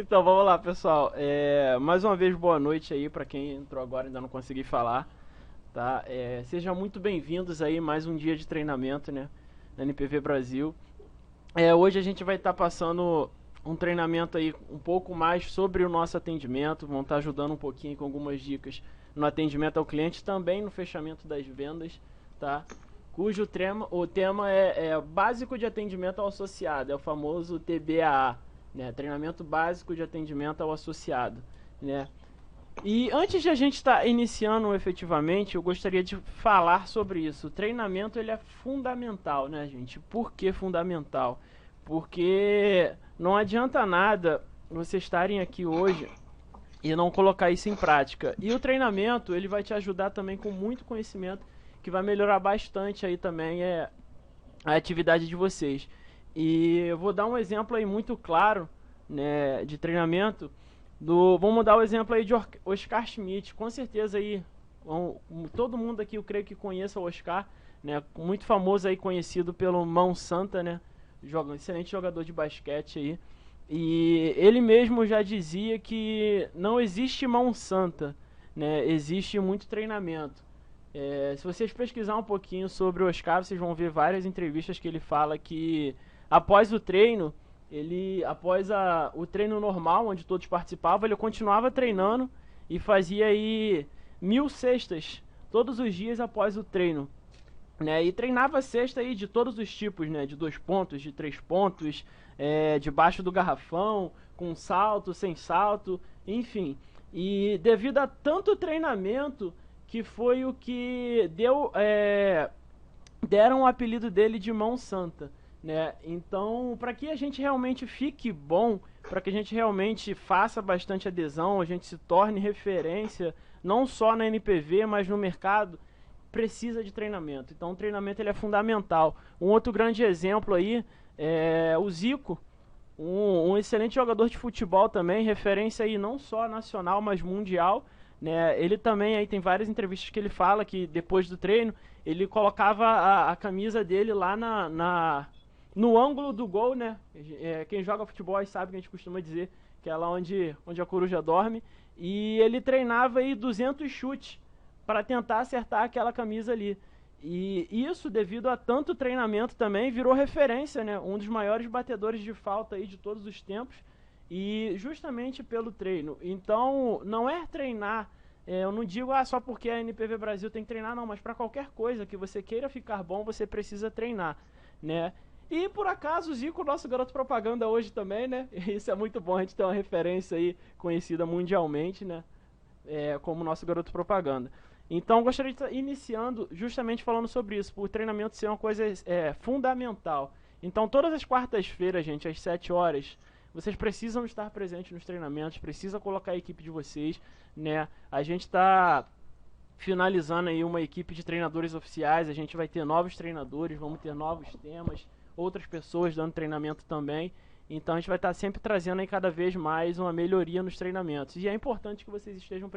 Então, vamos lá, pessoal. Mais uma vez, boa noite aí para quem entrou agora e ainda não consegui falar, tá? Sejam muito bem-vindos aí, mais um dia de treinamento, né, na NPV Brasil. Hoje a gente vai estar passando um treinamento aí um pouco mais sobre o nosso atendimento, vão estar ajudando um pouquinho com algumas dicas no atendimento ao cliente, também no fechamento das vendas, tá? O tema é básico de atendimento ao associado, é o famoso TBAA, né? Treinamento básico de atendimento ao associado, né? E antes de a gente estar iniciando efetivamente, eu gostaria de falar sobre isso. O treinamento ele é fundamental, né, gente? Por que fundamental? Porque não adianta nada vocês estarem aqui hoje e não colocar isso em prática. E o treinamento ele vai te ajudar também com muito conhecimento que vai melhorar bastante aí também a atividade de vocês. E eu vou dar um exemplo aí muito claro, né, de treinamento. Vamos dar o exemplo aí de Oscar Schmidt. Com certeza aí, todo mundo aqui eu creio que conheça o Oscar, né, muito famoso aí, conhecido pelo Mão Santa, né, excelente jogador de basquete aí. E ele mesmo já dizia que não existe mão santa, né, existe muito treinamento. Se vocês pesquisar um pouquinho sobre o Oscar, vocês vão ver várias entrevistas que ele fala que após o treino, após o treino normal, onde todos participavam, ele continuava treinando e fazia aí 1000 cestas todos os dias após o treino, né? E treinava cesta aí de todos os tipos, né? De 2 pontos, de 3 pontos, debaixo do garrafão, com salto, sem salto, enfim. E devido a tanto treinamento, que foi o que deram o apelido dele de Mão Santa, né? Então, para que a gente realmente fique bom, para que a gente realmente faça bastante adesão, a gente se torne referência, não só na NPV, mas no mercado, precisa de treinamento. Então, o treinamento ele é fundamental. Um outro grande exemplo aí é o Zico, um excelente jogador de futebol também, referência aí não só nacional, mas mundial, né? Ele também aí tem várias entrevistas que ele fala que depois do treino ele colocava a camisa dele lá no ângulo do gol, né? Quem joga futebol aí sabe que a gente costuma dizer que é lá onde a coruja dorme. E ele treinava aí 200 chutes para tentar acertar aquela camisa ali. E isso, devido a tanto treinamento também, virou referência, né? Um dos maiores batedores de falta aí de todos os tempos. E justamente pelo treino. Então, não é treinar, eu não digo só porque a NPV Brasil tem que treinar, não, mas para qualquer coisa que você queira ficar bom, você precisa treinar, né? E por acaso o Zico, nosso garoto propaganda hoje também, né? Isso é muito bom, a gente ter uma referência aí conhecida mundialmente, né? Como nosso garoto propaganda. Então gostaria de estar iniciando justamente falando sobre isso, por o treinamento ser uma coisa fundamental. Então todas as quartas-feiras, gente, às 7 horas, vocês precisam estar presentes nos treinamentos, precisa colocar a equipe de vocês, né? A gente está finalizando aí uma equipe de treinadores oficiais, a gente vai ter novos treinadores, vamos ter novos temas, outras pessoas dando treinamento também. Então a gente vai estar sempre trazendo aí cada vez mais uma melhoria nos treinamentos. E é importante que vocês estejam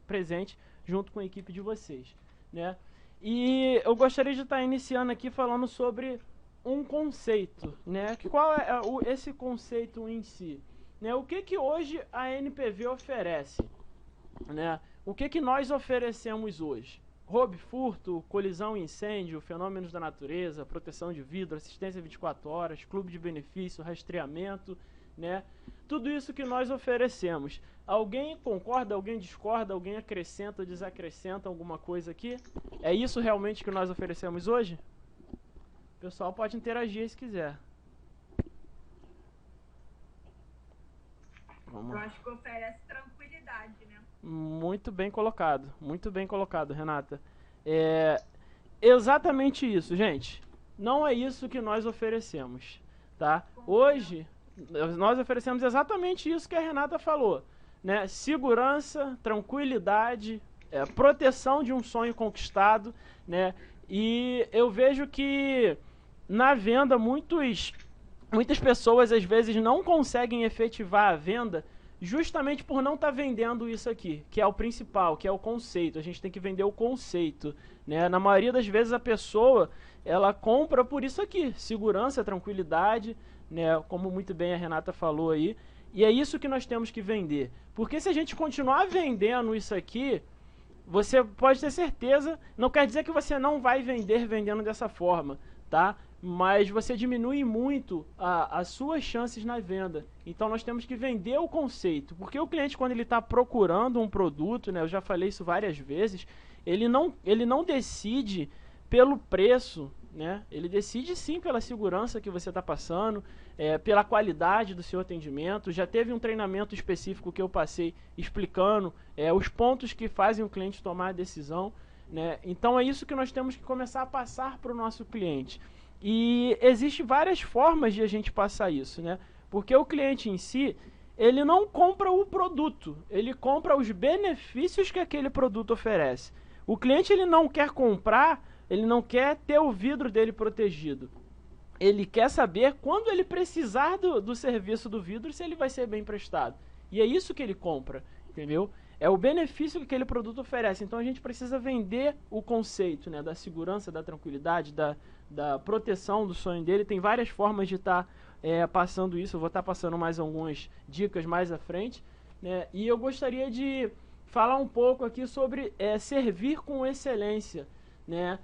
presentes junto com a equipe de vocês, né? E eu gostaria de estar iniciando aqui falando sobre um conceito, né? Qual é esse conceito em si? Né? O que hoje a NPV oferece? Né? O que nós oferecemos hoje? Roubo, furto, colisão e incêndio, fenômenos da natureza, proteção de vidro, assistência 24 horas, clube de benefício, rastreamento, né? Tudo isso que nós oferecemos. Alguém concorda, alguém discorda, alguém acrescenta ou desacrescenta alguma coisa aqui? É isso realmente que nós oferecemos hoje? O pessoal pode interagir se quiser. Eu acho que oferece tranquilidade, né? Muito bem colocado, Renata. Exatamente isso, gente. Não é isso que nós oferecemos, tá? Hoje, nós oferecemos exatamente isso que a Renata falou, né? Segurança, tranquilidade, proteção de um sonho conquistado, né? E eu vejo que na venda muitas pessoas às vezes não conseguem efetivar a venda justamente por não estar vendendo isso aqui, que é o principal, que é o conceito. A gente tem que vender o conceito, né? Na maioria das vezes a pessoa, ela compra por isso aqui, segurança, tranquilidade, né? Como muito bem a Renata falou aí. E é isso que nós temos que vender. Porque se a gente continuar vendendo isso aqui, você pode ter certeza, não quer dizer que você não vai vender vendendo dessa forma, tá? Mas você diminui muito as suas chances na venda. Então nós temos que vender o conceito. Porque o cliente, quando ele está procurando um produto, né, eu já falei isso várias vezes, ele não decide pelo preço, né? Ele decide sim pela segurança que você está passando, pela qualidade do seu atendimento. Já teve um treinamento específico que eu passei explicando os pontos que fazem o cliente tomar a decisão, né? Então é isso que nós temos que começar a passar para o nosso cliente. E existe várias formas de a gente passar isso, né? Porque o cliente em si, ele não compra o produto, ele compra os benefícios que aquele produto oferece. O cliente, ele não quer comprar, ele não quer ter o vidro dele protegido. Ele quer saber quando ele precisar do serviço do vidro, se ele vai ser bem prestado. E é isso que ele compra, entendeu? É o benefício que aquele produto oferece. Então a gente precisa vender o conceito, né, da segurança, da tranquilidade, da proteção do sonho dele. Tem várias formas de estar passando isso. Eu vou estar passando mais algumas dicas mais à frente, né? E eu gostaria de falar um pouco aqui sobre servir com excelência, né?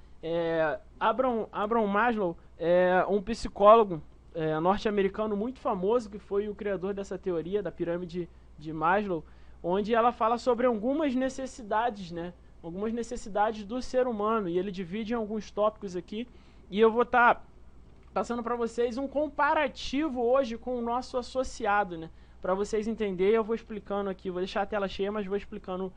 Abraham Maslow é um psicólogo norte-americano muito famoso, que foi o criador dessa teoria da pirâmide de Maslow, onde ela fala sobre algumas necessidades, né? Algumas necessidades do ser humano, e ele divide em alguns tópicos aqui, e eu vou estar passando para vocês um comparativo hoje com o nosso associado, né? Para vocês entenderem, eu vou explicando aqui, vou deixar a tela cheia, mas vou explicando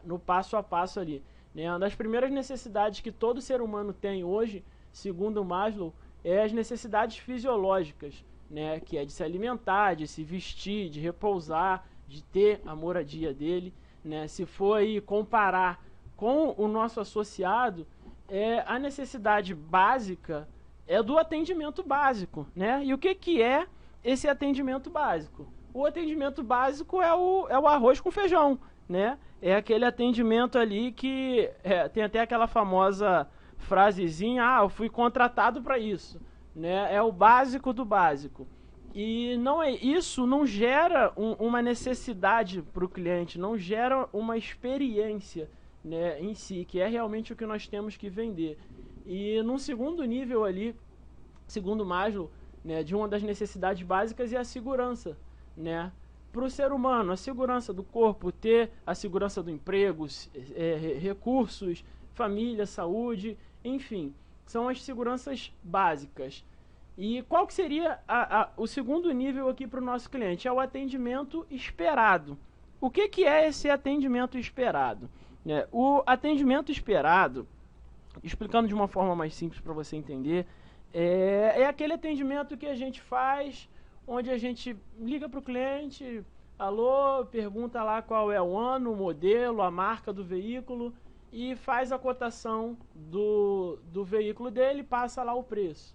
no passo a passo ali. Uma das primeiras necessidades que todo ser humano tem hoje, segundo Maslow, é as necessidades fisiológicas, né? Que é de se alimentar, de se vestir, de repousar, de ter a moradia dele, né? Se for aí comparar com o nosso associado, a necessidade básica é do atendimento básico, né? E o que é esse atendimento básico? O atendimento básico é o arroz com feijão, né? É aquele atendimento ali que tem até aquela famosa frasezinha, eu fui contratado para isso, né? É o básico do básico. E isso não gera uma necessidade para o cliente, não gera uma experiência, né, em si, que é realmente o que nós temos que vender. E num segundo nível ali, segundo Maslow, né, de uma das necessidades básicas é a segurança, né? Para o ser humano, a segurança do corpo, ter a segurança do emprego, recursos, família, saúde, enfim, são as seguranças básicas. E qual que seria o segundo nível aqui para o nosso cliente? É o atendimento esperado. O que é esse atendimento esperado? O atendimento esperado, explicando de uma forma mais simples para você entender, é aquele atendimento que a gente faz, onde a gente liga para o cliente, alô, pergunta lá qual é o ano, o modelo, a marca do veículo e faz a cotação do veículo dele, passa lá o preço.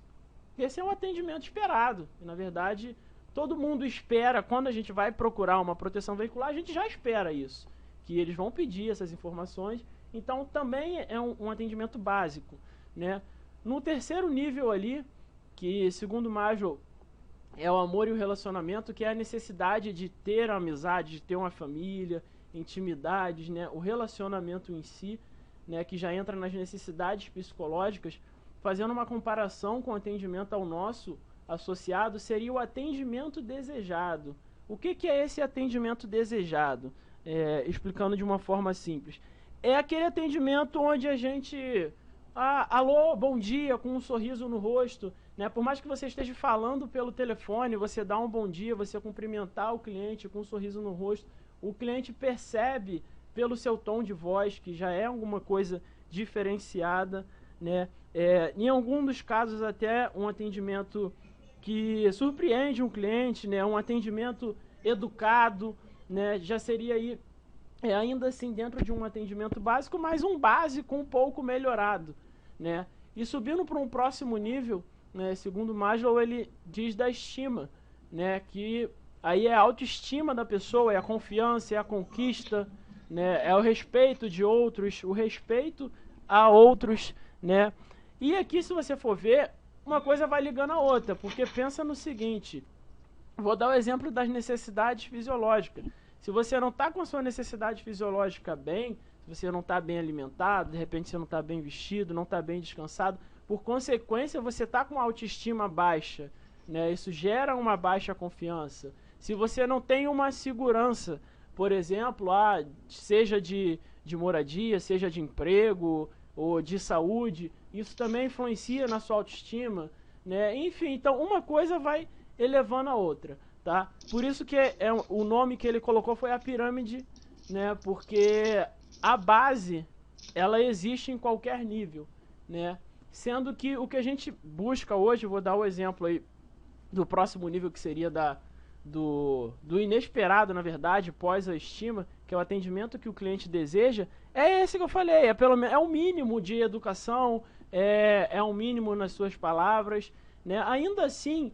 Esse é um atendimento esperado. E, na verdade, todo mundo espera, quando a gente vai procurar uma proteção veicular, a gente já espera isso, que eles vão pedir essas informações. Então, também é um atendimento básico, né? No terceiro nível ali, que segundo Maslow é o amor e o relacionamento, que é a necessidade de ter uma amizade, de ter uma família, intimidades, né? O relacionamento em si, né? Que já entra nas necessidades psicológicas. Fazendo uma comparação com o atendimento ao nosso associado, seria o atendimento desejado. O que é esse atendimento desejado? Explicando de uma forma simples. É aquele atendimento onde a gente... alô, bom dia, com um sorriso no rosto, né? Por mais que você esteja falando pelo telefone, você dá um bom dia, você cumprimentar o cliente com um sorriso no rosto, o cliente percebe pelo seu tom de voz que já é alguma coisa diferenciada, né? Em algum dos casos até um atendimento que surpreende um cliente, né? Um atendimento educado, né? Já seria aí ainda assim dentro de um atendimento básico, mas um básico um pouco melhorado, né? E subindo para um próximo nível, né? Segundo Maslow, ele diz da estima, né? Que aí é a autoestima da pessoa, é a confiança, é a conquista, né? É o respeito de outros, o respeito a outros, né? E aqui, se você for ver, uma coisa vai ligando a outra, porque pensa no seguinte: vou dar o exemplo das necessidades fisiológicas. Se você não está com a sua necessidade fisiológica bem, se você não está bem alimentado, de repente você não está bem vestido, não está bem descansado, por consequência você está com a autoestima baixa, né? Isso gera uma baixa confiança. Se você não tem uma segurança, por exemplo, seja de moradia, seja de emprego ou de saúde, isso também influencia na sua autoestima, né? Enfim, então uma coisa vai elevando a outra, tá? Por isso que o nome que ele colocou foi a pirâmide, né? Porque a base, ela existe em qualquer nível, né? Sendo que o que a gente busca hoje, vou dar o exemplo aí do próximo nível, que seria do inesperado, na verdade, pós a estima, que é o atendimento que o cliente deseja, é esse que eu falei, é o mínimo de educação, é o mínimo nas suas palavras, né? Ainda assim,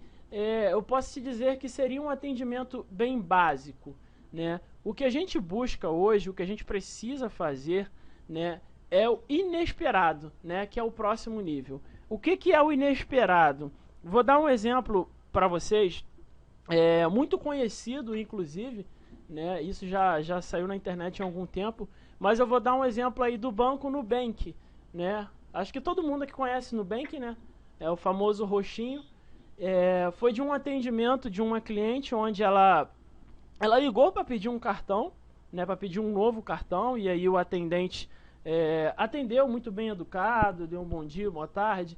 eu posso te dizer que seria um atendimento bem básico, né? O que a gente busca hoje, o que a gente precisa fazer, né, é o inesperado, né, que é o próximo nível. O que é o inesperado? Vou dar um exemplo para vocês, muito conhecido, inclusive, né, isso já saiu na internet há algum tempo, mas eu vou dar um exemplo aí do banco Nubank, né? Acho que todo mundo aqui conhece Nubank, né? É o famoso roxinho. Foi de um atendimento de uma cliente onde ela ligou para pedir um cartão, né, para pedir um novo cartão, e aí o atendente atendeu muito bem educado, deu um bom dia, boa tarde,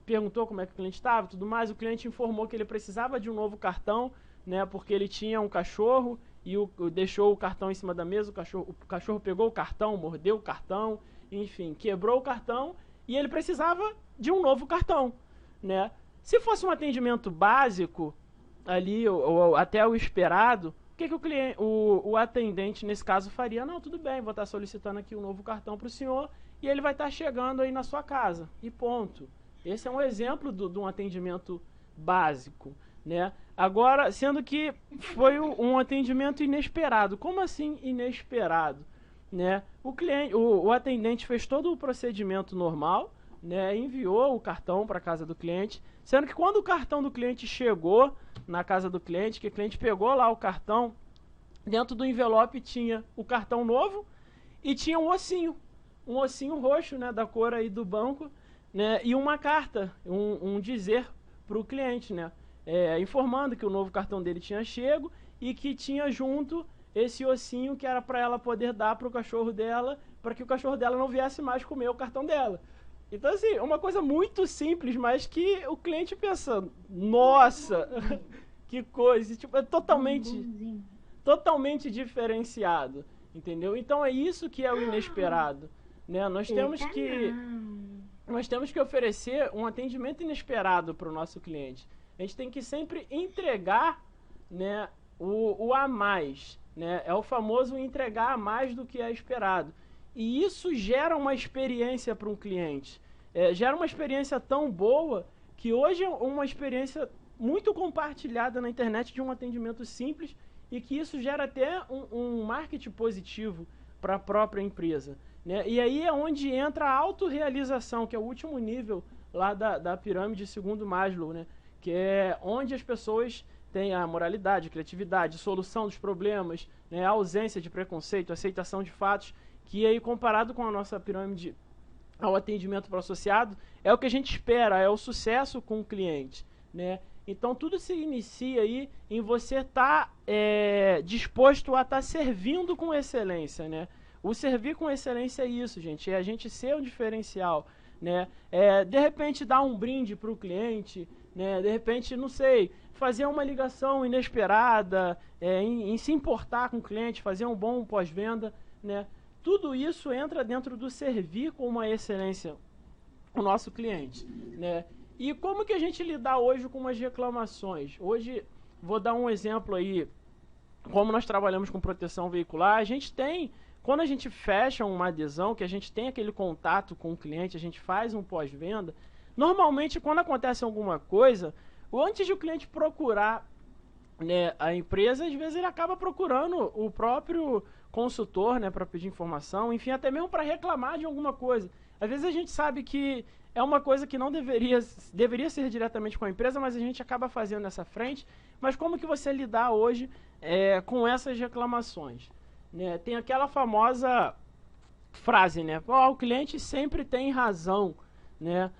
perguntou como é que o cliente estava e tudo mais. O cliente informou que ele precisava de um novo cartão, né, porque ele tinha um cachorro e deixou o cartão em cima da mesa, o cachorro pegou o cartão, mordeu o cartão, enfim, quebrou o cartão e ele precisava de um novo cartão, né? Se fosse um atendimento básico ali, ou até o esperado, o que o cliente, o atendente nesse caso faria? Não, tudo bem, vou estar solicitando aqui um novo cartão para o senhor e ele vai estar chegando aí na sua casa, e ponto. Esse é um exemplo de um atendimento básico, né? Agora, sendo que foi um atendimento inesperado. Como assim inesperado? Né? O atendente fez todo o procedimento normal, né? Enviou o cartão para a casa do cliente, sendo que quando o cartão do cliente chegou na casa do cliente, que o cliente pegou lá o cartão, dentro do envelope tinha o cartão novo e tinha um ossinho roxo, né, da cor aí do banco, né, e uma carta, um dizer para o cliente, né, informando que o novo cartão dele tinha chego e que tinha junto esse ossinho que era para ela poder dar para o cachorro dela, para que o cachorro dela não viesse mais comer o cartão dela. Então, assim, uma coisa muito simples, mas que o cliente pensa, nossa, que coisa, tipo, é totalmente diferenciado, entendeu? Então é isso que é o inesperado, né? Nós temos que oferecer um atendimento inesperado para o nosso cliente. A gente tem que sempre entregar, né, o a mais, né? É o famoso entregar a mais do que é esperado. E isso gera uma experiência para um cliente. Gera uma experiência tão boa que hoje é uma experiência muito compartilhada na internet de um atendimento simples e que isso gera até um marketing positivo para a própria empresa, né? E aí é onde entra a autorrealização, que é o último nível lá da pirâmide segundo Maslow, né? Que é onde as pessoas têm a moralidade, a criatividade, solução dos problemas, né? A ausência de preconceito, aceitação de fatos, que aí comparado com a nossa pirâmide ao atendimento para o associado, é o que a gente espera, é o sucesso com o cliente, né? Então tudo se inicia aí em você estar disposto a estar servindo com excelência, né? O servir com excelência é isso, gente, é a gente ser o diferencial, né? De repente dar um brinde para o cliente, né? De repente, não sei, fazer uma ligação inesperada, em se importar com o cliente, fazer um bom pós-venda, né? Tudo isso entra dentro do servir com uma excelência o nosso cliente, né? E como que a gente lida hoje com umas reclamações? Hoje, vou dar um exemplo aí, como nós trabalhamos com proteção veicular, a gente tem, quando a gente fecha uma adesão, que a gente tem aquele contato com o cliente, a gente faz um pós-venda, normalmente quando acontece alguma coisa, antes de o cliente procurar, né, a empresa, às vezes ele acaba procurando o próprio consultor, né, para pedir informação, enfim, até mesmo para reclamar de alguma coisa. Às vezes a gente sabe que é uma coisa que não deveria ser diretamente com a empresa, mas a gente acaba fazendo nessa frente, Mas como que você lidar hoje com essas reclamações? Né? Tem aquela famosa frase, né? O cliente sempre tem razão, né?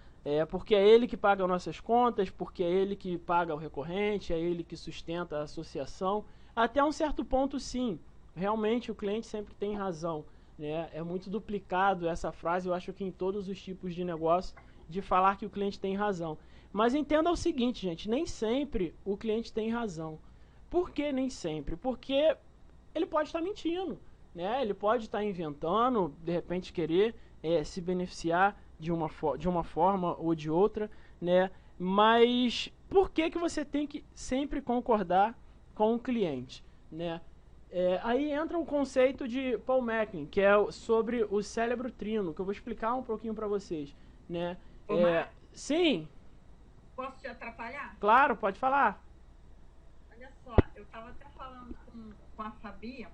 Porque é ele que paga nossas contas, porque é ele que paga o recorrente, é ele que sustenta a associação. Até um certo ponto, sim. Realmente o cliente sempre tem razão, né? É muito duplicado essa frase, eu acho que em todos os tipos de negócio, de falar que o cliente tem razão. Mas entenda o seguinte, gente, nem sempre o cliente tem razão. Por que nem sempre? Porque ele pode estar mentindo, né? Ele pode estar inventando, de repente querer se beneficiar de uma forma ou de outra, né? Mas por que você tem que sempre concordar com o cliente, né? Aí entra o conceito de Paul MacLean, que é sobre o cérebro trino, que eu vou explicar um pouquinho para vocês, né? Sim. Posso te atrapalhar? Claro, pode falar. Olha só, eu estava até falando com a Fabi,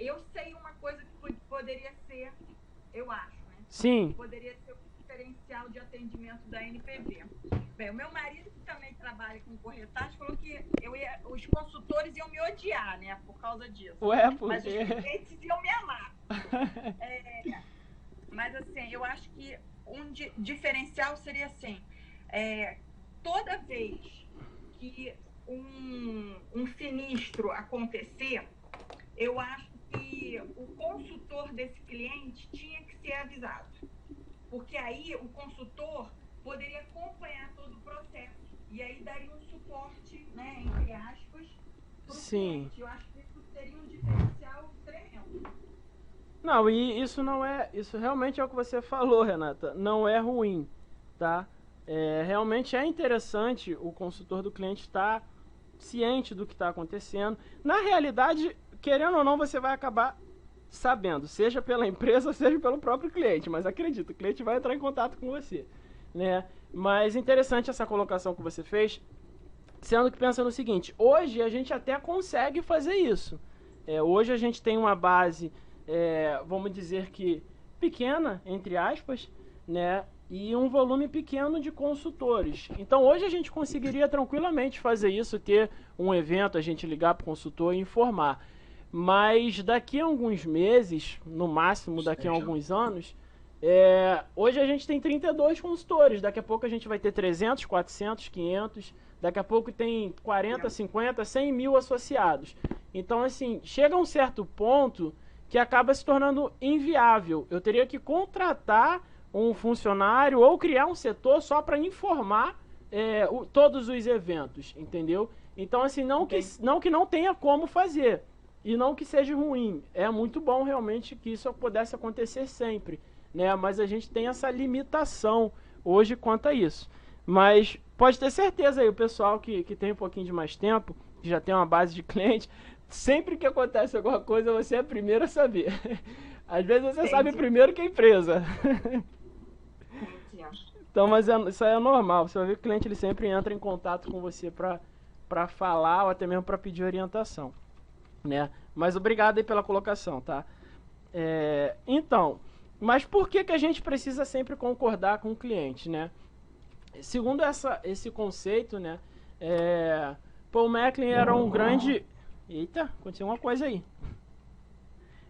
eu sei uma coisa que poderia ser, eu acho, né? Sim. Poderia ser o diferencial de atendimento da NPV. Bem, o meu marido, que também trabalha com corretagem, falou que os consultores iam me odiar, né, por causa disso. Ué, por Mas os quê? clientes iam me amar. Mas, assim, eu acho que um diferencial seria assim, toda vez que um sinistro acontecer, eu acho que o consultor desse cliente tinha que ser avisado. Porque aí o consultor poderia acompanhar todo o processo. E aí daria um suporte, né, entre aspas, para o cliente. Eu acho que isso seria um diferencial tremendo. Não, e isso não é... Isso realmente é o que você falou, Renata. Não é ruim, tá? Realmente é interessante o consultor do cliente estar ciente do que está acontecendo. Na realidade, querendo ou não, você vai acabar sabendo, seja pela empresa, seja pelo próprio cliente, mas acredito, o cliente vai entrar em contato com você, né? Mas interessante essa colocação que você fez, sendo que pensa no seguinte, hoje a gente até consegue fazer isso. Hoje a gente tem uma base, vamos dizer que pequena, entre aspas, né? E um volume pequeno de consultores. Então hoje a gente conseguiria tranquilamente fazer isso, ter um evento, a gente ligar para o consultor e informar. Mas daqui a alguns meses, no máximo daqui a alguns anos, hoje a gente tem 32 consultores, daqui a pouco a gente vai ter 300, 400, 500, daqui a pouco tem 40, 50, 100 mil associados. Então, assim, chega a um certo ponto que acaba se tornando inviável. Eu teria que contratar um funcionário ou criar um setor só para informar todos os eventos, entendeu? Então, assim, não que não tenha como fazer. E não que seja ruim, é muito bom realmente que isso pudesse acontecer sempre, né? Mas a gente tem essa limitação hoje quanto a isso. Mas pode ter certeza aí, o pessoal que tem um pouquinho de mais tempo, que já tem uma base de cliente, sempre que acontece alguma coisa, você é a primeira a saber. Às vezes você sabe primeiro que a empresa. Então, mas isso aí é normal, você vai ver que o cliente ele sempre entra em contato com você para falar ou até mesmo para pedir orientação. Né? Mas obrigado aí pela colocação, tá? Então, mas por que a gente precisa sempre concordar com o cliente, né? Segundo esse conceito, né? Paul MacLean era um grande... Eita, aconteceu uma coisa aí.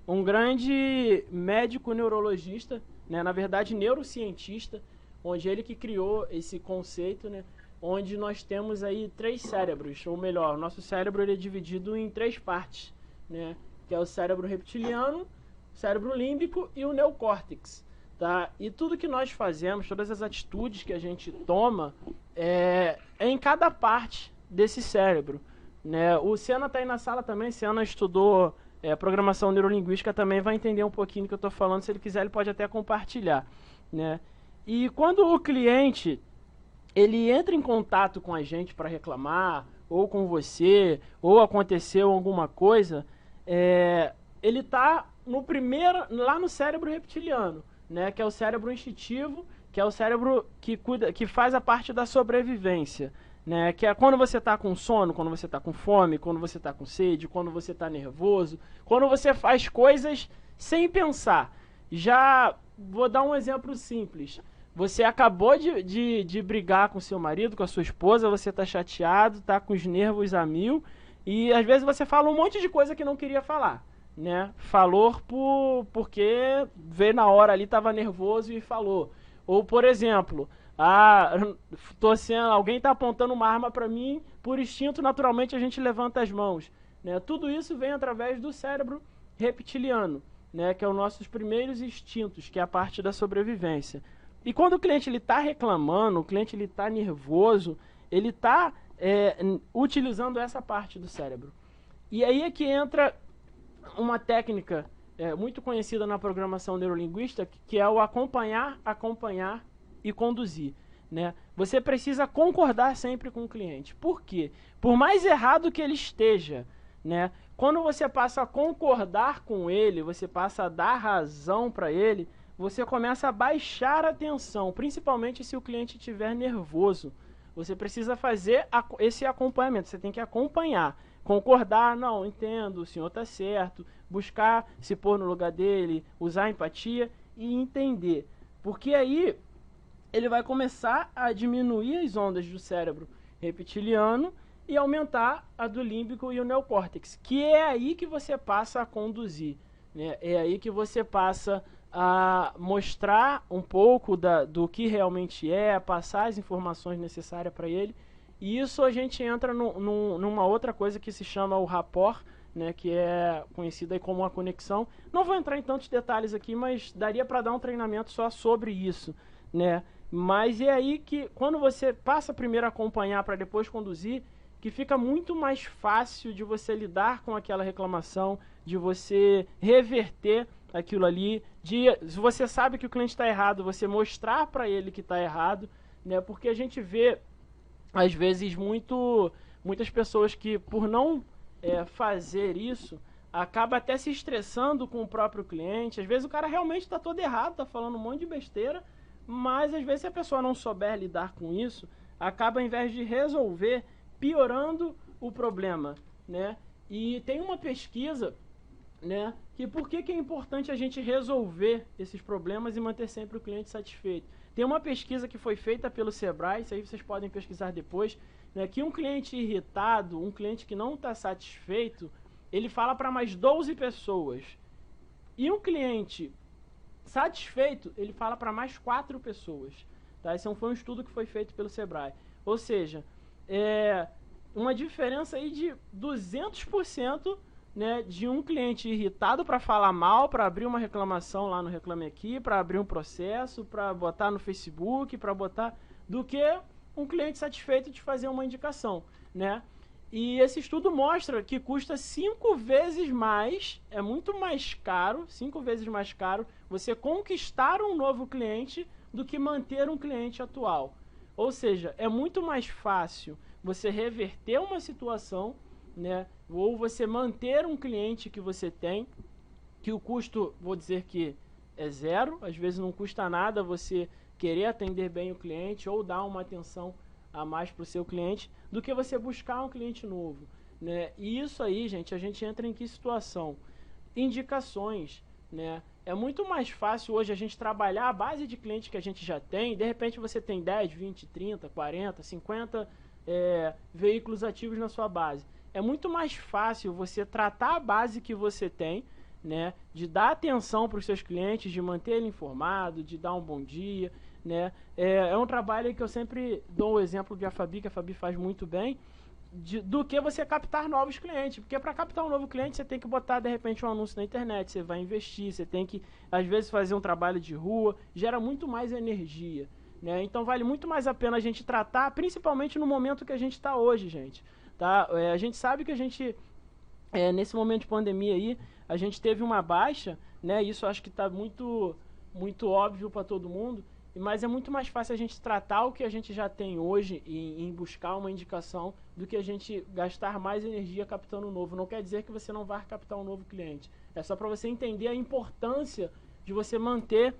Um grande médico neurologista, né? Na verdade neurocientista, onde ele que criou esse conceito, né? Onde nós temos aí 3 cérebros, ou melhor, o nosso cérebro ele é dividido em 3 partes, né? Que é o cérebro reptiliano, o cérebro límbico e o neocórtex, tá? E tudo que nós fazemos, todas as atitudes que a gente toma, é em cada parte desse cérebro, né? O Senna está aí na sala também, Senna estudou programação neurolinguística, também vai entender um pouquinho do que eu estou falando, se ele quiser ele pode até compartilhar, né? E quando o cliente ele entra em contato com a gente para reclamar, ou com você, ou aconteceu alguma coisa, ele está lá no cérebro reptiliano, né, que é o cérebro instintivo, que é o cérebro que faz a parte da sobrevivência, né, que é quando você está com sono, quando você está com fome, quando você está com sede, quando você está nervoso, quando você faz coisas sem pensar. Já vou dar um exemplo simples. Você acabou de brigar com seu marido, com a sua esposa, você tá chateado, tá com os nervos a mil, e às vezes você fala um monte de coisa que não queria falar, né? Falou porque veio na hora ali, tava nervoso e falou. Ou, por exemplo, alguém tá apontando uma arma pra mim, por instinto, naturalmente a gente levanta as mãos, né? Tudo isso vem através do cérebro reptiliano, né? Que é os nossos primeiros instintos, que é a parte da sobrevivência. E quando o cliente está reclamando, o cliente está nervoso, ele está utilizando essa parte do cérebro. E aí é que entra uma técnica muito conhecida na programação neurolinguística, que é o acompanhar, acompanhar e conduzir, né? Você precisa concordar sempre com o cliente. Por quê? Por mais errado que ele esteja, né? Quando você passa a concordar com ele, você passa a dar razão para ele, você começa a baixar a tensão, principalmente se o cliente estiver nervoso. Você precisa fazer esse acompanhamento, você tem que acompanhar, concordar, não, entendo, o senhor está certo, buscar se pôr no lugar dele, usar empatia e entender. Porque aí ele vai começar a diminuir as ondas do cérebro reptiliano e aumentar a do límbico e o neocórtex, que é aí que você passa a conduzir, né? É aí que você passa a mostrar um pouco do que realmente é, passar as informações necessárias para ele. E isso a gente entra numa outra coisa que se chama o rapport, né, que é conhecida aí como a conexão. Não vou entrar em tantos detalhes aqui, mas daria para dar um treinamento só sobre isso, né? Mas é aí que, quando você passa primeiro a acompanhar para depois conduzir, que fica muito mais fácil de você lidar com aquela reclamação, de você reverter aquilo ali, se você sabe que o cliente está errado, você mostrar para ele que está errado, né? Porque a gente vê, às vezes, muitas pessoas que, por não fazer isso, acaba até se estressando com o próprio cliente. Às vezes o cara realmente está todo errado, está falando um monte de besteira, mas às vezes se a pessoa não souber lidar com isso, acaba, ao invés de resolver, piorando o problema, né? E tem uma pesquisa, né, que por que é importante a gente resolver esses problemas e manter sempre o cliente satisfeito. Tem uma pesquisa que foi feita pelo Sebrae, isso aí vocês podem pesquisar depois, né, que um cliente irritado, um cliente que não está satisfeito, ele fala para mais 12 pessoas. E um cliente satisfeito, ele fala para mais 4 pessoas. Tá? Esse foi um estudo que foi feito pelo Sebrae. Ou seja, uma diferença aí de 200%, né, de um cliente irritado para falar mal, para abrir uma reclamação lá no Reclame Aqui, para abrir um processo, para botar no Facebook, para botar, do que um cliente satisfeito de fazer uma indicação, né? E esse estudo mostra que custa 5 vezes mais, é muito mais caro, 5 vezes mais caro, você conquistar um novo cliente do que manter um cliente atual. Ou seja, é muito mais fácil você reverter uma situação, né, ou você manter um cliente que você tem, que o custo, vou dizer que é zero, às vezes não custa nada você querer atender bem o cliente ou dar uma atenção a mais para o seu cliente, do que você buscar um cliente novo, né? E isso aí, gente, a gente entra em que situação? Indicações, né? É muito mais fácil hoje a gente trabalhar a base de clientes que a gente já tem. De repente você tem 10, 20, 30, 40, 50 veículos ativos na sua base. É muito mais fácil você tratar a base que você tem, né, de dar atenção para os seus clientes, de manter ele informado, de dar um bom dia, né? É um trabalho que eu sempre dou o exemplo de que a Fabi faz muito bem, do que você captar novos clientes. Porque para captar um novo cliente, você tem que botar, de repente, um anúncio na internet, você vai investir, você tem que, às vezes, fazer um trabalho de rua, gera muito mais energia, né? Então vale muito mais a pena a gente tratar, principalmente no momento que a gente está hoje, gente. Tá? A gente sabe que a gente, nesse momento de pandemia aí, a gente teve uma baixa, né? Isso acho que está muito, muito óbvio para todo mundo, mas é muito mais fácil a gente tratar o que a gente já tem hoje em buscar uma indicação do que a gente gastar mais energia captando um novo. Não quer dizer que você não vai captar um novo cliente. É só para você entender a importância de você manter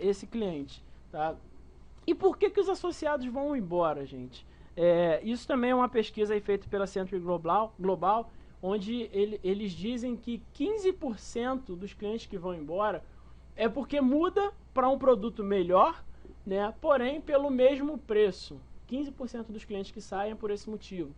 esse cliente. Tá? E por que os associados vão embora, gente? Isso também é uma pesquisa aí feita pela Century Global, onde eles dizem que 15% dos clientes que vão embora é porque muda para um produto melhor né? Porém, pelo mesmo preço. 15% dos clientes que saem por esse motivo.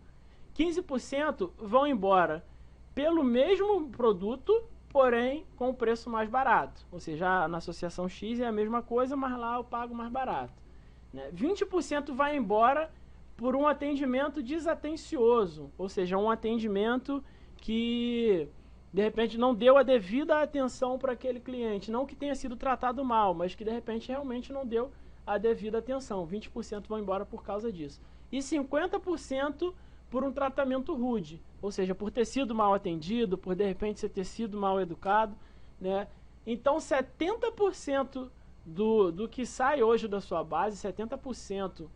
15% vão embora pelo mesmo produto, porém com preço mais barato. Ou seja, na associação X é a mesma coisa, mas lá eu pago mais barato, né? 20% vai embora por um atendimento desatencioso, ou seja, um atendimento que de repente não deu a devida atenção para aquele cliente. Não que tenha sido tratado mal, mas que de repente realmente não deu a devida atenção. 20% vão embora por causa disso. E 50% por um tratamento rude, ou seja, por ter sido mal atendido, por de repente você ter sido mal educado, né? Então 70% do que sai hoje da sua base, 70%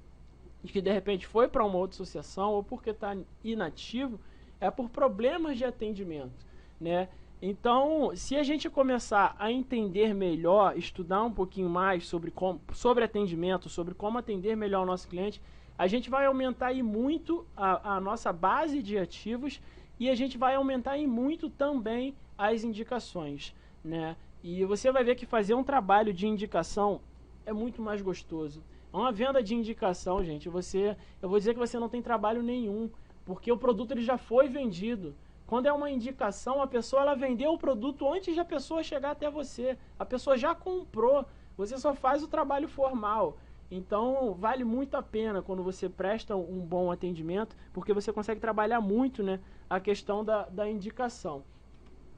que de repente foi para uma outra associação ou porque está inativo, é por problemas de atendimento, né? Então, se a gente começar a entender melhor, estudar um pouquinho mais sobre atendimento, sobre como atender melhor o nosso cliente, a gente vai aumentar aí muito a nossa base de ativos e a gente vai aumentar aí muito também as indicações, né? E você vai ver que fazer um trabalho de indicação é muito mais gostoso. Uma venda de indicação, gente, eu vou dizer que você não tem trabalho nenhum, porque o produto ele já foi vendido. Quando é uma indicação, a pessoa ela vendeu o produto antes de a pessoa chegar até você. A pessoa já comprou, você só faz o trabalho formal. Então, vale muito a pena quando você presta um bom atendimento, porque você consegue trabalhar muito, né, a questão da indicação,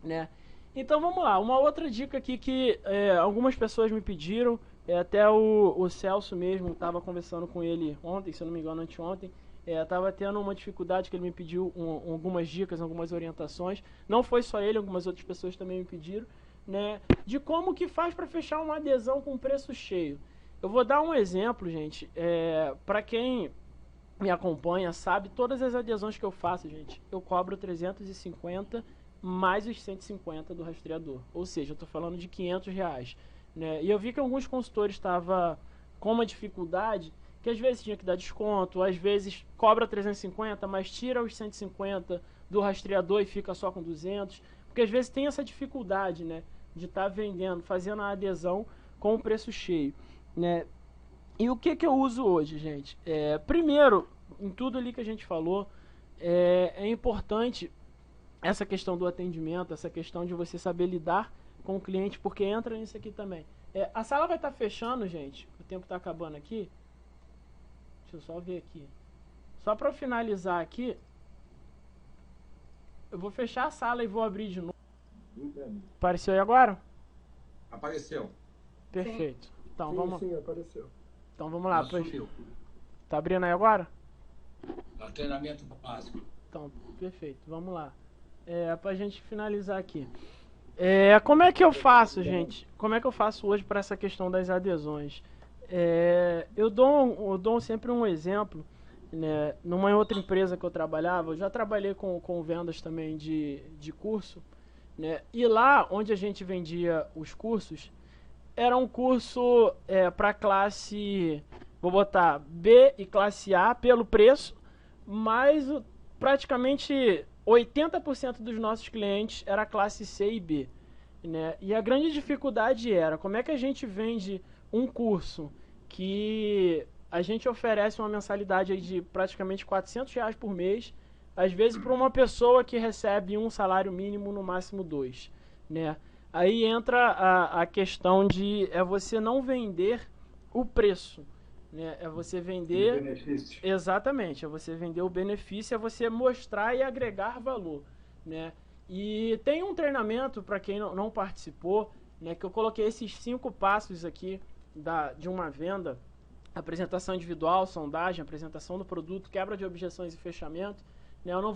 né? Então, vamos lá. Uma outra dica aqui que algumas pessoas me pediram, até o Celso mesmo, estava conversando com ele ontem, se eu não me engano, anteontem, estava tendo uma dificuldade que ele me pediu algumas dicas, algumas orientações. Não foi só ele, algumas outras pessoas também me pediram, né, de como que faz para fechar uma adesão com preço cheio. Eu vou dar um exemplo, gente. Para quem me acompanha, sabe, todas as adesões que eu faço, gente, eu cobro 350 mais os 150 do rastreador. Ou seja, eu estou falando de R$500, né? E eu vi que alguns consultores estavam com uma dificuldade, que às vezes tinha que dar desconto, às vezes cobra 350, mas tira os 150 do rastreador e fica só com 200, porque às vezes tem essa dificuldade, né, de estar vendendo, fazendo a adesão com o preço cheio, né? E o que eu uso hoje, gente? Primeiro, em tudo ali que a gente falou, é importante essa questão do atendimento, essa questão de você saber lidar com o cliente, porque entra nisso aqui também. A sala vai estar fechando, gente, o tempo está acabando aqui. Deixa eu só ver aqui. Só para finalizar aqui, eu vou fechar a sala e vou abrir de novo. Apareceu aí agora? Apareceu. Perfeito. Então, Sim, apareceu. Então vamos lá. Sumiu. Tá abrindo aí agora? Treinamento básico. Então, perfeito. Vamos lá. Pra gente finalizar aqui. Como é que eu faço, gente? Como é que eu faço hoje para essa questão das adesões? Eu dou sempre um exemplo, né? Numa outra empresa que eu trabalhava, eu já trabalhei com vendas também de curso, né? E lá onde a gente vendia os cursos, era um curso para classe, vou botar B e classe A pelo preço, mas praticamente 80% dos nossos clientes era classe C e B, né? E a grande dificuldade era como é que a gente vende um curso que a gente oferece uma mensalidade aí de praticamente R$400 por mês, às vezes para uma pessoa que recebe um salário mínimo, no máximo 2, né? Aí entra a questão de você não vender o preço, né? É você vender... O benefício. Exatamente, é você vender o benefício, é você mostrar e agregar valor, né? E tem um treinamento, para quem não participou, né, que eu coloquei esses 5 passos aqui de uma venda: apresentação individual, sondagem, apresentação do produto, quebra de objeções e fechamento, né? Eu não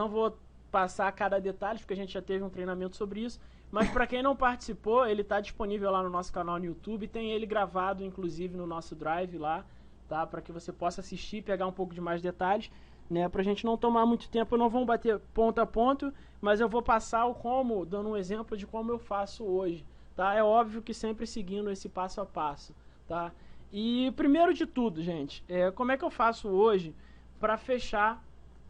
vou passar cada detalhe, porque a gente já teve um treinamento sobre isso, mas para quem não participou, ele está disponível lá no nosso canal no YouTube, tem ele gravado inclusive no nosso Drive lá, tá? Para que você possa assistir e pegar um pouco de mais detalhes, né? Pra gente não tomar muito tempo, não vamos bater ponto a ponto, mas eu vou passar dando um exemplo de como eu faço hoje, tá? É óbvio que sempre seguindo esse passo a passo, tá? E primeiro de tudo, gente, como é que eu faço hoje para fechar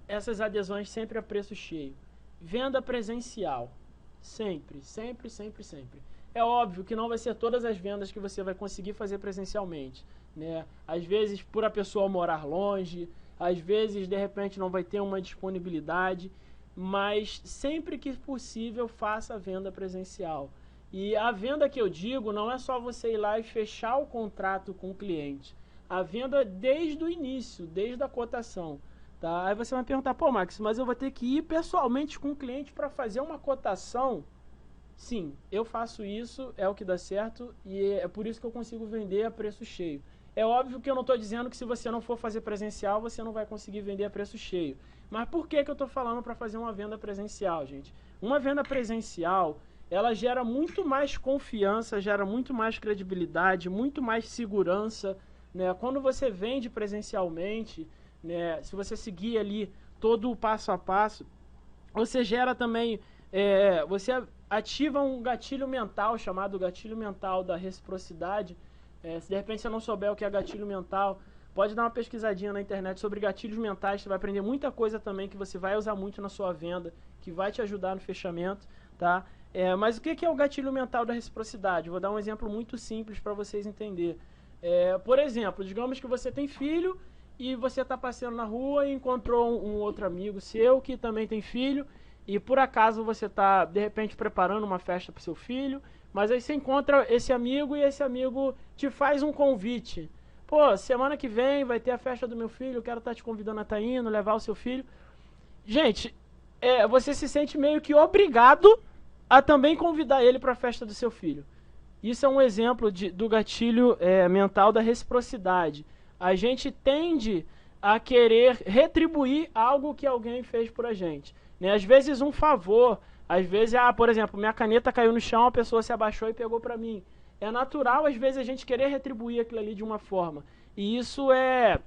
essas adesões sempre a preço cheio? Venda presencial. Sempre, sempre, sempre, sempre. É óbvio que não vai ser todas as vendas que você vai conseguir fazer presencialmente, né? Às vezes por a pessoa morar longe, às vezes de repente não vai ter uma disponibilidade, mas sempre que possível faça a venda presencial. E a venda que eu digo não é só você ir lá e fechar o contrato com o cliente. A venda desde o início, desde a cotação. Tá? Aí você vai perguntar, pô Max, mas eu vou ter que ir pessoalmente com o cliente para fazer uma cotação? Sim, eu faço isso, é o que dá certo e é por isso que eu consigo vender a preço cheio. É óbvio que eu não estou dizendo que se você não for fazer presencial, você não vai conseguir vender a preço cheio. Mas por que eu estou falando para fazer uma venda presencial, gente? Uma venda presencial, ela gera muito mais confiança, gera muito mais credibilidade, muito mais segurança, né? Quando você vende presencialmente, né, se você seguir ali todo o passo a passo, você gera também, você ativa um gatilho mental chamado gatilho mental da reciprocidade. Se de repente você não souber o que é gatilho mental, pode dar uma pesquisadinha na internet sobre gatilhos mentais, você vai aprender muita coisa também que você vai usar muito na sua venda, que vai te ajudar no fechamento, tá? Mas o que é o gatilho mental da reciprocidade? Vou dar um exemplo muito simples para vocês entenderem. Por exemplo, digamos que você tem filho e você está passeando na rua e encontrou um outro amigo seu que também tem filho e por acaso você está, de repente, preparando uma festa para o seu filho, mas aí você encontra esse amigo e esse amigo te faz um convite. Pô, semana que vem vai ter a festa do meu filho, eu quero estar te convidando a estar indo, levar o seu filho. Gente, você se sente meio que obrigado a também convidar ele para a festa do seu filho. Isso é um exemplo do gatilho mental da reciprocidade. A gente tende a querer retribuir algo que alguém fez por a gente, né? Às vezes um favor, às vezes, por exemplo, minha caneta caiu no chão, a pessoa se abaixou e pegou para mim. É natural, às vezes, a gente querer retribuir aquilo ali de uma forma. E isso é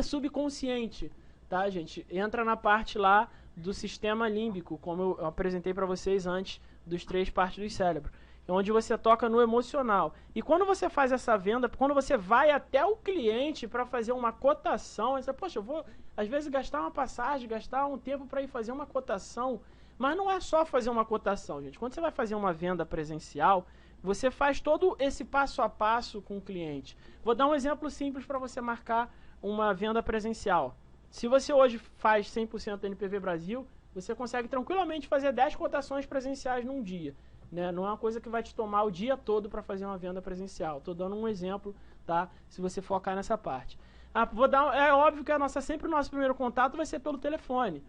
subconsciente, tá, gente? Entra na parte lá do sistema límbico, como eu apresentei para vocês antes, dos 3 partes do cérebro, onde você toca no emocional. E quando você faz essa venda, quando você vai até o cliente para fazer uma cotação, você, poxa, eu vou às vezes gastar uma passagem, gastar um tempo para ir fazer uma cotação, mas não é só fazer uma cotação, gente. Quando você vai fazer uma venda presencial, você faz todo esse passo a passo com o cliente. Vou dar um exemplo simples para você marcar uma venda presencial. Se você hoje faz 100% NPV Brasil, você consegue tranquilamente fazer 10 cotações presenciais num dia. Né? Não é uma coisa que vai te tomar o dia todo para fazer uma venda presencial. Estou dando um exemplo, tá? Se você focar nessa parte. É óbvio que sempre o nosso primeiro contato vai ser pelo telefone.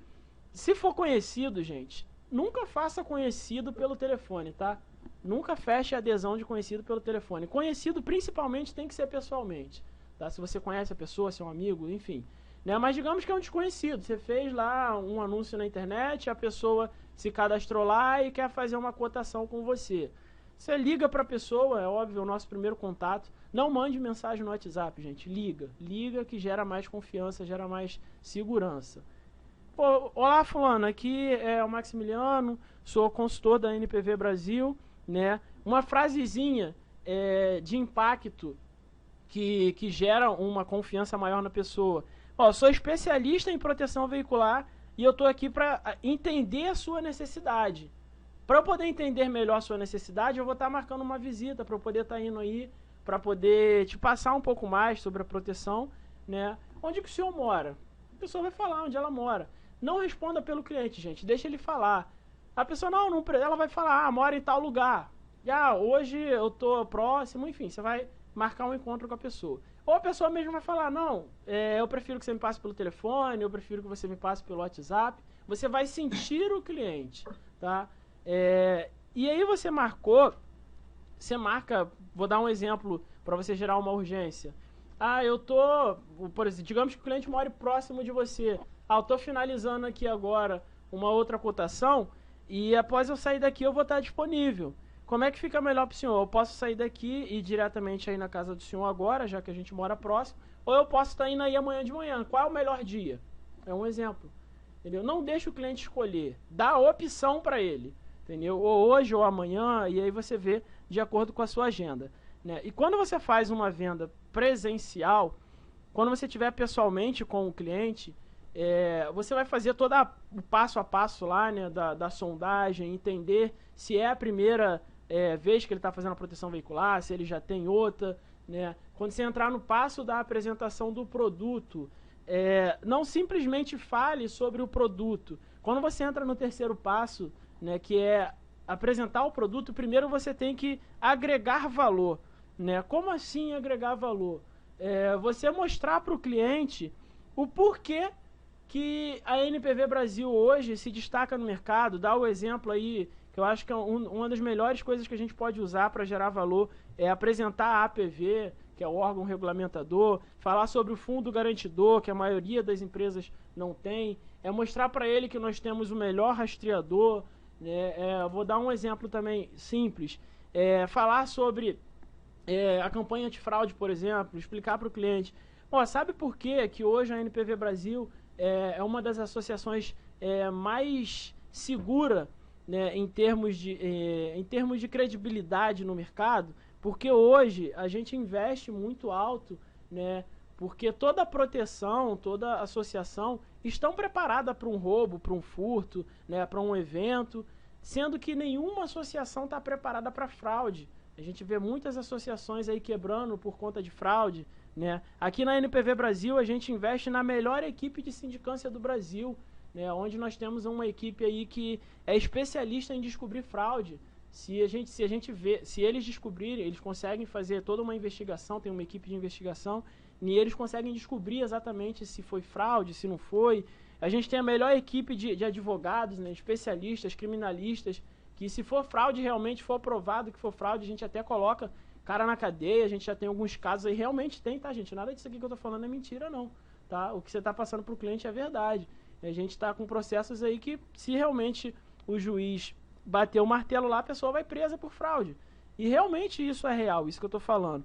Se for conhecido, gente, nunca faça conhecido pelo telefone, tá? Nunca feche a adesão de conhecido pelo telefone. Conhecido principalmente tem que ser pessoalmente, tá? Se você conhece a pessoa, se é um amigo, enfim. Né? Mas digamos que é um desconhecido. Você fez lá um anúncio na internet, a pessoa se cadastrou lá e quer fazer uma cotação com você. Você liga para a pessoa, é óbvio, é o nosso primeiro contato. Não mande mensagem no WhatsApp, gente. Liga que gera mais confiança, gera mais segurança. Pô, olá fulano, aqui é o Maximiliano, sou consultor da NPV Brasil, né? Uma frasezinha de impacto que gera uma confiança maior na pessoa. Ó, sou especialista em proteção veicular e eu estou aqui para entender a sua necessidade. Para eu poder entender melhor a sua necessidade, eu vou estar marcando uma visita para eu poder estar indo aí, para poder te passar um pouco mais sobre a proteção, né? Onde que o senhor mora? A pessoa vai falar onde ela mora. Não responda pelo cliente, gente, deixa ele falar. A pessoa não ela vai falar, mora em tal lugar. Hoje eu tô próximo, enfim, você vai marcar um encontro com a pessoa. Ou a pessoa mesmo vai falar, não, eu prefiro que você me passe pelo telefone, eu prefiro que você me passe pelo WhatsApp. Você vai sentir o cliente, tá? E aí você marca, vou dar um exemplo para você gerar uma urgência. Por exemplo, digamos que o cliente mora próximo de você. Eu tô finalizando aqui agora uma outra cotação e após eu sair daqui eu vou estar disponível. Como é que fica melhor para o senhor? Eu posso sair daqui e ir diretamente aí na casa do senhor agora, já que a gente mora próximo, ou eu posso estar indo aí amanhã de manhã. Qual é o melhor dia? É um exemplo. Entendeu? Não deixa o cliente escolher. Dá a opção para ele. Entendeu? Ou hoje ou amanhã, e aí você vê de acordo com a sua agenda. Né? E quando você faz uma venda presencial, quando você estiver pessoalmente com o cliente, você vai fazer todo o passo a passo lá, né, da sondagem, entender se é a primeira vez que ele está fazendo a proteção veicular, se ele já tem outra, né, quando você entrar no passo da apresentação do produto, não simplesmente fale sobre o produto. Quando você entra no terceiro passo, né, que é apresentar o produto, primeiro você tem que agregar valor, né? Como assim agregar valor? Você mostrar para o cliente o porquê que a NPV Brasil hoje se destaca no mercado. Dá o exemplo aí, que eu acho que é uma das melhores coisas que a gente pode usar para gerar valor, é apresentar a APV, que é o órgão regulamentador, falar sobre o fundo garantidor, que a maioria das empresas não tem, mostrar para ele que nós temos o melhor rastreador, né? Vou dar um exemplo também simples, falar sobre a campanha antifraude, por exemplo, explicar para o cliente, sabe por que hoje a NPV Brasil é uma das associações mais segura, né, em termos de credibilidade no mercado? Porque hoje a gente investe muito alto, né? Porque toda a proteção, toda a associação estão preparada para um roubo, para um furto, né, para um evento, sendo que nenhuma associação está preparada para fraude. A gente vê muitas associações aí quebrando por conta de fraude, né? Aqui na NPV Brasil a gente investe na melhor equipe de sindicância do Brasil, né, onde nós temos uma equipe aí que é especialista em descobrir fraude. Se eles descobrirem, eles conseguem fazer toda uma investigação, tem uma equipe de investigação, e eles conseguem descobrir exatamente se foi fraude, se não foi. A gente tem a melhor equipe de advogados, né, especialistas, criminalistas, que se for fraude, realmente for provado que for fraude, a gente até coloca cara na cadeia. A gente já tem alguns casos aí, realmente tem, tá, gente? Nada disso aqui que eu tô falando é mentira, não, tá? O que você tá passando pro cliente é verdade. A gente tá com processos aí que, se realmente o juiz bater o martelo lá, a pessoa vai presa por fraude. E realmente isso é real, isso que eu tô falando.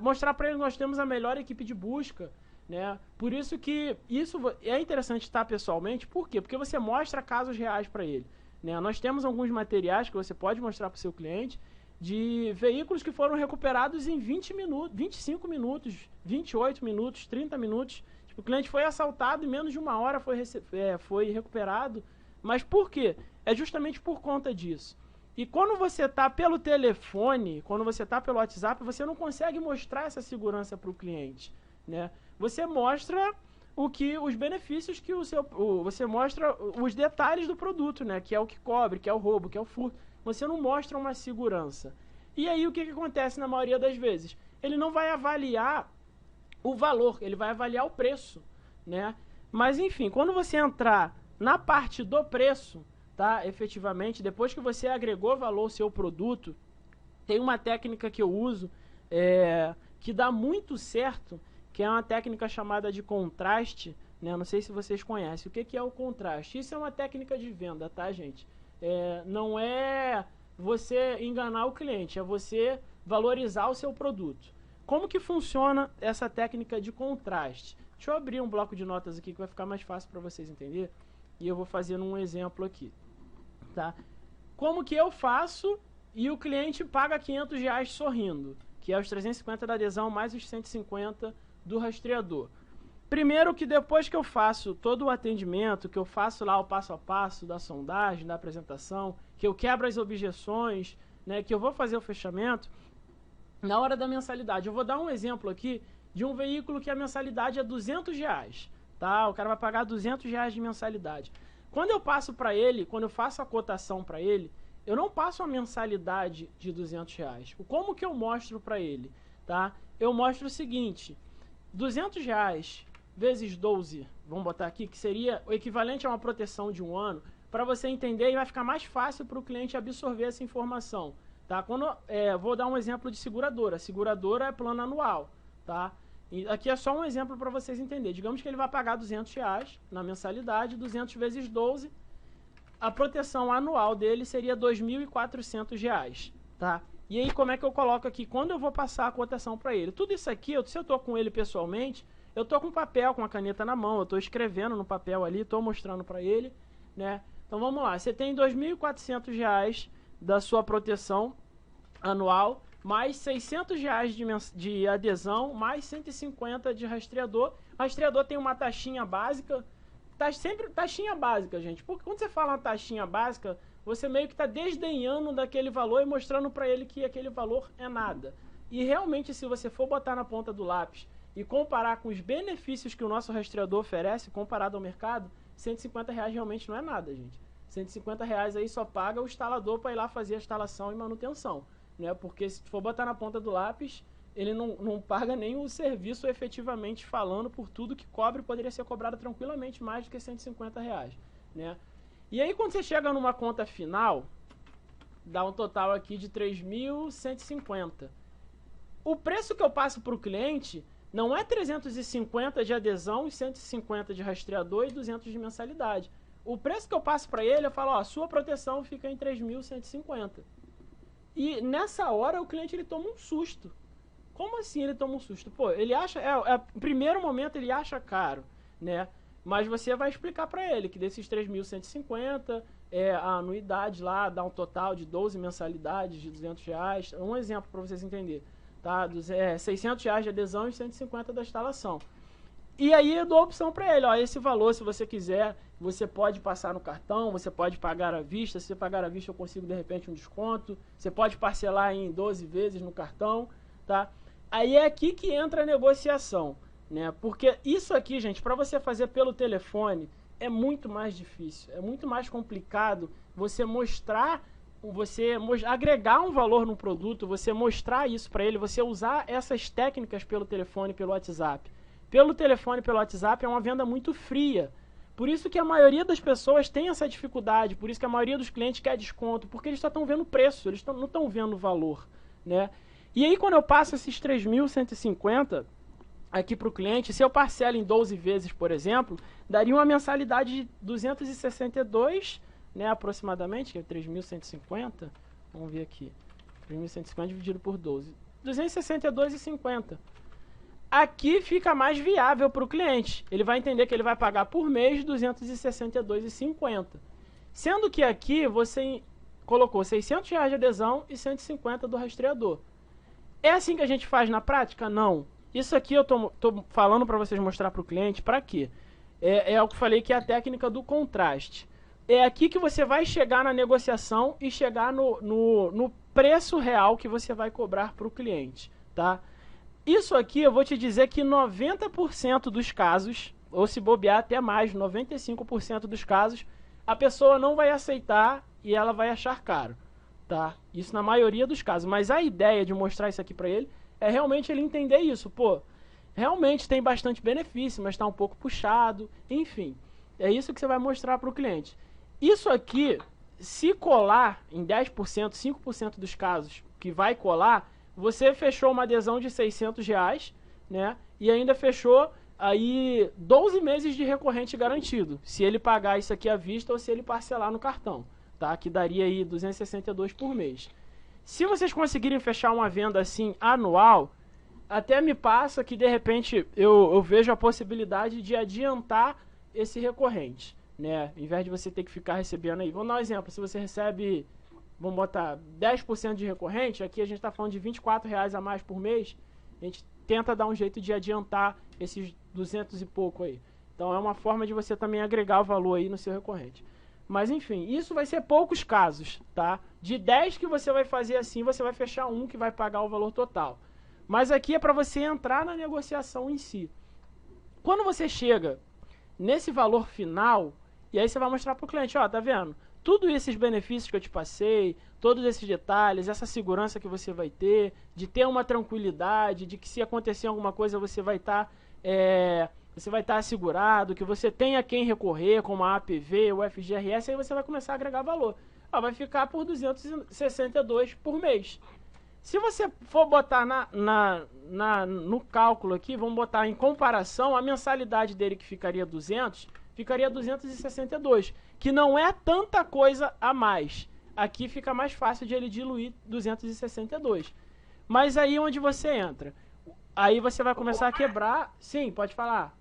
Mostrar para ele que nós temos a melhor equipe de busca, né? Por isso que isso é interessante estar pessoalmente. Por quê? Porque você mostra casos reais para ele, né? Nós temos alguns materiais que você pode mostrar para o seu cliente de veículos que foram recuperados em 20 minutos, 25 minutos, 28 minutos, 30 minutos. Tipo, o cliente foi assaltado e em menos de uma hora foi recuperado. Mas por quê? É justamente por conta disso. E quando você está pelo telefone, quando você está pelo WhatsApp, você não consegue mostrar essa segurança para o cliente, né? Você mostra os benefícios que você mostra os detalhes do produto, né? Que é o que cobre, que é o roubo, que é o furto. Você não mostra uma segurança. E aí o que acontece na maioria das vezes? Ele não vai avaliar o valor, ele vai avaliar o preço, né? Mas enfim, quando você entrar na parte do preço, tá? Efetivamente, depois que você agregou valor ao seu produto, tem uma técnica que eu uso que dá muito certo, que é uma técnica chamada de contraste, né? Não sei se vocês conhecem. O que é o contraste? Isso é uma técnica de venda, tá, gente? Não é você enganar o cliente, é você valorizar o seu produto. Como que funciona essa técnica de contraste? Deixa eu abrir um bloco de notas aqui que vai ficar mais fácil para vocês entenderem. E eu vou fazer um exemplo aqui, tá? Como que eu faço e o cliente paga R$500 sorrindo, que é os 350 da adesão mais os 150 do rastreador. Primeiro que depois que eu faço todo o atendimento, que eu faço lá o passo a passo da sondagem, da apresentação, que eu quebro as objeções, né, que eu vou fazer o fechamento, na hora da mensalidade, eu vou dar um exemplo aqui de um veículo que a mensalidade é R$200, tá? O cara vai pagar R$200 de mensalidade. Quando eu passo para ele, quando eu faço a cotação para ele, eu não passo a mensalidade de R$200. Como que eu mostro para ele, tá? Eu mostro o seguinte: R$200 vezes 12, vamos botar aqui, que seria o equivalente a uma proteção de um ano, para você entender, e vai ficar mais fácil para o cliente absorver essa informação, tá? Vou dar um exemplo de seguradora. Seguradora é plano anual, tá? E aqui é só um exemplo para vocês entenderem. Digamos que ele vai pagar R$200 na mensalidade, 200 vezes 12, a proteção anual dele seria R$2.400, tá? E aí como é que eu coloco aqui? Quando eu vou passar a cotação para ele? Tudo isso aqui, se eu estou com ele pessoalmente, eu estou com papel, com a caneta na mão, eu estou escrevendo no papel ali, estou mostrando para ele, né? Então vamos lá, você tem R$2.400 da sua proteção anual, mais R$600 de adesão, mais 150 de rastreador. O rastreador tem uma taxinha básica, sempre taxinha básica, gente, porque quando você fala uma taxinha básica, você meio que está desdenhando daquele valor e mostrando para ele que aquele valor é nada. E realmente, se você for botar na ponta do lápis e comparar com os benefícios que o nosso rastreador oferece, comparado ao mercado, R$ 150 realmente não é nada, gente. R$ 150 aí só paga o instalador para ir lá fazer a instalação e manutenção, né? Porque se for botar na ponta do lápis, ele não paga nem o serviço efetivamente falando por tudo que cobre, poderia ser cobrado tranquilamente mais do que R$ 150, né? E aí quando você chega numa conta final, dá um total aqui de 3.150. O preço que eu passo para o cliente não é 350 de adesão, 150 de rastreador e 200 de mensalidade. O preço que eu passo para ele, eu falo, ó, sua proteção fica em 3.150. E nessa hora o cliente ele toma um susto. Como assim ele toma um susto? Pô, ele acha, no primeiro momento ele acha caro, né? Mas você vai explicar para ele que desses 3.150, a anuidade lá dá um total de 12 mensalidades de R$ 200. Um exemplo para vocês entenderem. Tá? R$ 600 de adesão e 150 da instalação. E aí eu dou a opção para ele, ó, esse valor, se você quiser, você pode passar no cartão, você pode pagar à vista. Se você pagar à vista eu consigo de repente um desconto. Você pode parcelar em 12 vezes no cartão, tá? Aí é aqui que entra a negociação, né? Porque isso aqui, gente, para você fazer pelo telefone é muito mais difícil, é muito mais complicado você agregar um valor no produto, você mostrar isso para ele, você usar essas técnicas pelo telefone, pelo WhatsApp. Pelo telefone, pelo WhatsApp é uma venda muito fria. Por isso que a maioria das pessoas tem essa dificuldade, por isso que a maioria dos clientes quer desconto, porque eles só estão vendo preço, eles não estão vendo valor, né? E aí quando eu passo esses 3.150 aqui para o cliente, se eu parcelo em 12 vezes, por exemplo, daria uma mensalidade de 262, né, aproximadamente, que é 3.150, vamos ver aqui, 3.150 dividido por 12, 262,50. Aqui fica mais viável para o cliente, ele vai entender que ele vai pagar por mês 262,50. Sendo que aqui você colocou R$600 de adesão e 150 do rastreador. É assim que a gente faz na prática? Não. Isso aqui eu tô falando para vocês mostrar para o cliente, para quê? É o que eu falei que é a técnica do contraste. É aqui que você vai chegar na negociação e chegar no preço real que você vai cobrar para o cliente, tá? Isso aqui eu vou te dizer que 90% dos casos, ou se bobear até mais, 95% dos casos, a pessoa não vai aceitar e ela vai achar caro, tá? Isso na maioria dos casos. Mas a ideia de mostrar isso aqui para ele é realmente ele entender isso. Pô, realmente tem bastante benefício, mas está um pouco puxado, enfim. É isso que você vai mostrar para o cliente. Isso aqui, se colar em 10%, 5% dos casos que vai colar, você fechou uma adesão de R$600, né? E ainda fechou aí 12 meses de recorrente garantido, se ele pagar isso aqui à vista ou se ele parcelar no cartão, tá? Que daria aí 262 por mês. Se vocês conseguirem fechar uma venda assim anual, até me passa que de repente eu vejo a possibilidade de adiantar esse recorrente, né? Em vez de você ter que ficar recebendo aí. Vamos dar um exemplo, se você recebe, vamos botar 10% de recorrente, aqui a gente está falando de R$24 a mais por mês, a gente tenta dar um jeito de adiantar esses 200 e pouco aí. Então é uma forma de você também agregar o valor aí no seu recorrente. Mas enfim, isso vai ser poucos casos, tá? De 10 que você vai fazer assim, você vai fechar um que vai pagar o valor total. Mas aqui é para você entrar na negociação em si. Quando você chega nesse valor final, e aí você vai mostrar para o cliente, ó, tá vendo? Tudo esses benefícios que eu te passei, todos esses detalhes, essa segurança que você vai ter, de ter uma tranquilidade, de que se acontecer alguma coisa você vai estar assegurado, que você tem a quem recorrer, como a APV, o FGRS, aí você vai começar a agregar valor. Ó, vai ficar por 262 por mês. Se você for botar no cálculo aqui, vamos botar em comparação, a mensalidade dele que ficaria 200, ficaria 262, que não é tanta coisa a mais. Aqui fica mais fácil de ele diluir 262. Mas aí onde você entra? Aí você vai começar a quebrar... Sim, pode falar.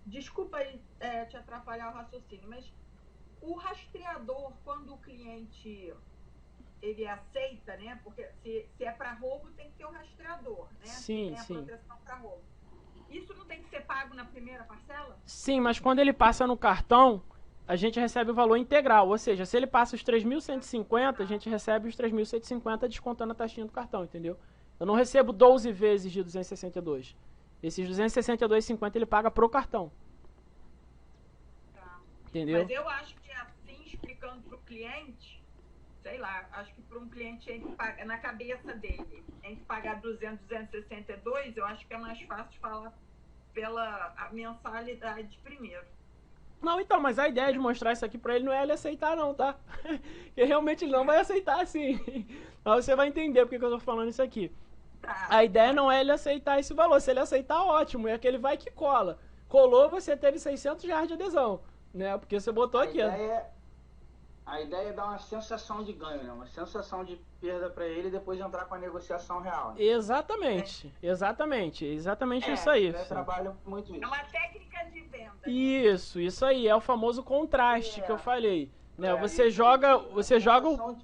Desculpa aí te atrapalhar o raciocínio, mas o rastreador, quando o cliente ele aceita, né? Porque se é para roubo, tem que ter o rastreador, né? Sim, tem a sim. proteção para roubo. Isso não tem que ser pago na primeira parcela? Sim, mas quando ele passa no cartão, a gente recebe o valor integral. Ou seja, se ele passa os 3.150, a gente recebe os 3.150 descontando a taxinha do cartão, entendeu? Eu não recebo 12 vezes de 262. Esses 262,50 ele paga pro cartão. Tá. Entendeu? Mas eu acho que assim, explicando para o cliente, sei lá, acho que para um cliente na cabeça dele, entre pagar 200, 262, eu acho que é mais fácil falar pela a mensalidade primeiro. Não, então, mas a ideia de mostrar isso aqui pra ele não é ele aceitar não, tá? Porque realmente ele não vai aceitar assim. Mas você vai entender porque que eu tô falando isso aqui. Tá. A ideia não é ele aceitar esse valor. Se ele aceitar, ótimo. É aquele vai que cola. Colou, você teve R$ 600 de adesão, né? Porque você botou aqui. A ideia é dar uma sensação de ganho, né? Uma sensação de perda para ele e depois entrar com a negociação real. Né? Exatamente. Exatamente isso aí. Eu trabalho muito isso. É uma técnica de venda. Isso aí. É o famoso contraste que eu falei. Né? Você joga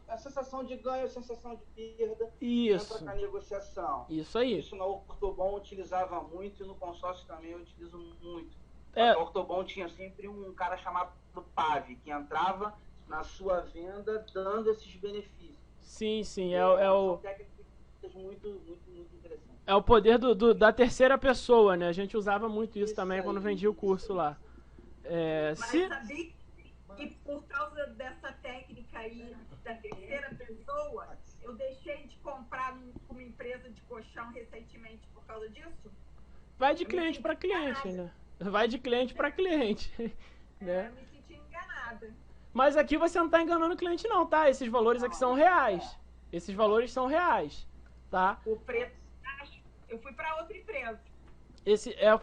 a sensação de ganho, a sensação de perda. Isso. Entra com a negociação. Isso aí. Isso no Ortobon eu utilizava muito e no consórcio também eu utilizo muito. É. No Ortobon tinha sempre um cara chamado PAV, que entrava na sua venda dando esses benefícios. Sim. São técnicas muito interessantes. É o poder da terceira pessoa, né? A gente usava muito isso também quando vendia o curso lá. Mas sabia que por causa dessa técnica aí da terceira pessoa, eu deixei de comprar com uma empresa de colchão recentemente por causa disso? Vai de cliente para cliente, né? Vai de cliente para cliente. Né? Me senti enganada. Mas aqui você não tá enganando o cliente não, tá? Esses valores aqui são reais. Esses valores são reais, tá? O preço, eu fui para outra empresa.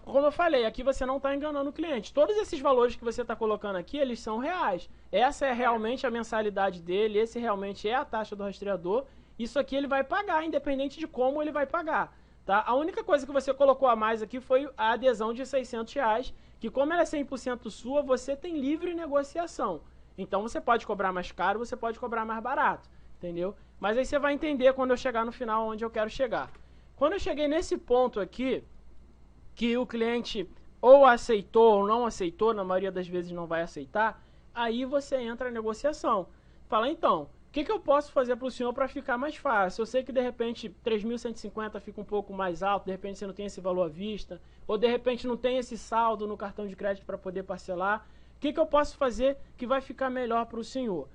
Como eu falei, aqui você não está enganando o cliente. Todos esses valores que você está colocando aqui, eles são reais. Essa é realmente a mensalidade dele, esse realmente é a taxa do rastreador. Isso aqui ele vai pagar, independente de como ele vai pagar. Tá? A única coisa que você colocou a mais aqui foi a adesão de R$600, que como ela é 100% sua, você tem livre negociação. Então você pode cobrar mais caro, você pode cobrar mais barato, entendeu? Mas aí você vai entender quando eu chegar no final onde eu quero chegar. Quando eu cheguei nesse ponto aqui, que o cliente ou aceitou ou não aceitou, na maioria das vezes não vai aceitar, aí você entra na negociação. Fala, então, o que eu posso fazer para o senhor para ficar mais fácil? Eu sei que de repente 3.150 fica um pouco mais alto, de repente você não tem esse valor à vista, ou de repente não tem esse saldo no cartão de crédito para poder parcelar. O que eu posso fazer que vai ficar melhor para o senhor?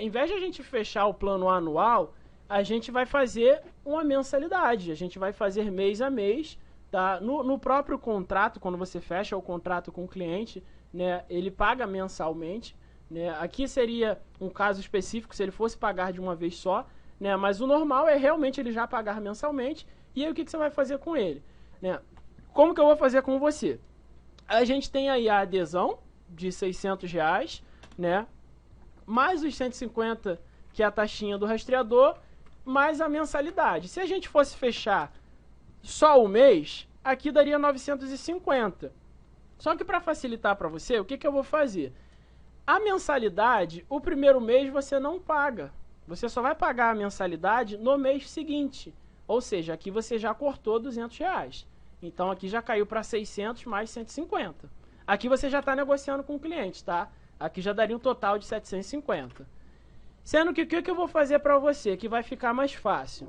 Em vez de a gente fechar o plano anual, a gente vai fazer uma mensalidade, a gente vai fazer mês a mês. Tá? No próprio contrato, quando você fecha o contrato com o cliente, né, ele paga mensalmente. Né? Aqui seria um caso específico se ele fosse pagar de uma vez só, né? Mas o normal é realmente ele já pagar mensalmente. E aí o que você vai fazer com ele? Né? Como que eu vou fazer com você? A gente tem aí a adesão de R$600, né? Mais os 150 que é a taxinha do rastreador, mais a mensalidade. Se a gente fosse fechar só o mês, aqui daria 950. Só que para facilitar para você, o que eu vou fazer? A mensalidade, o primeiro mês você não paga. Você só vai pagar a mensalidade no mês seguinte. Ou seja, aqui você já cortou R$200. Então aqui já caiu para 600 mais 150. Aqui você já está negociando com o cliente, tá? Aqui já daria um total de 750. Sendo que o que eu vou fazer para você, que vai ficar mais fácil?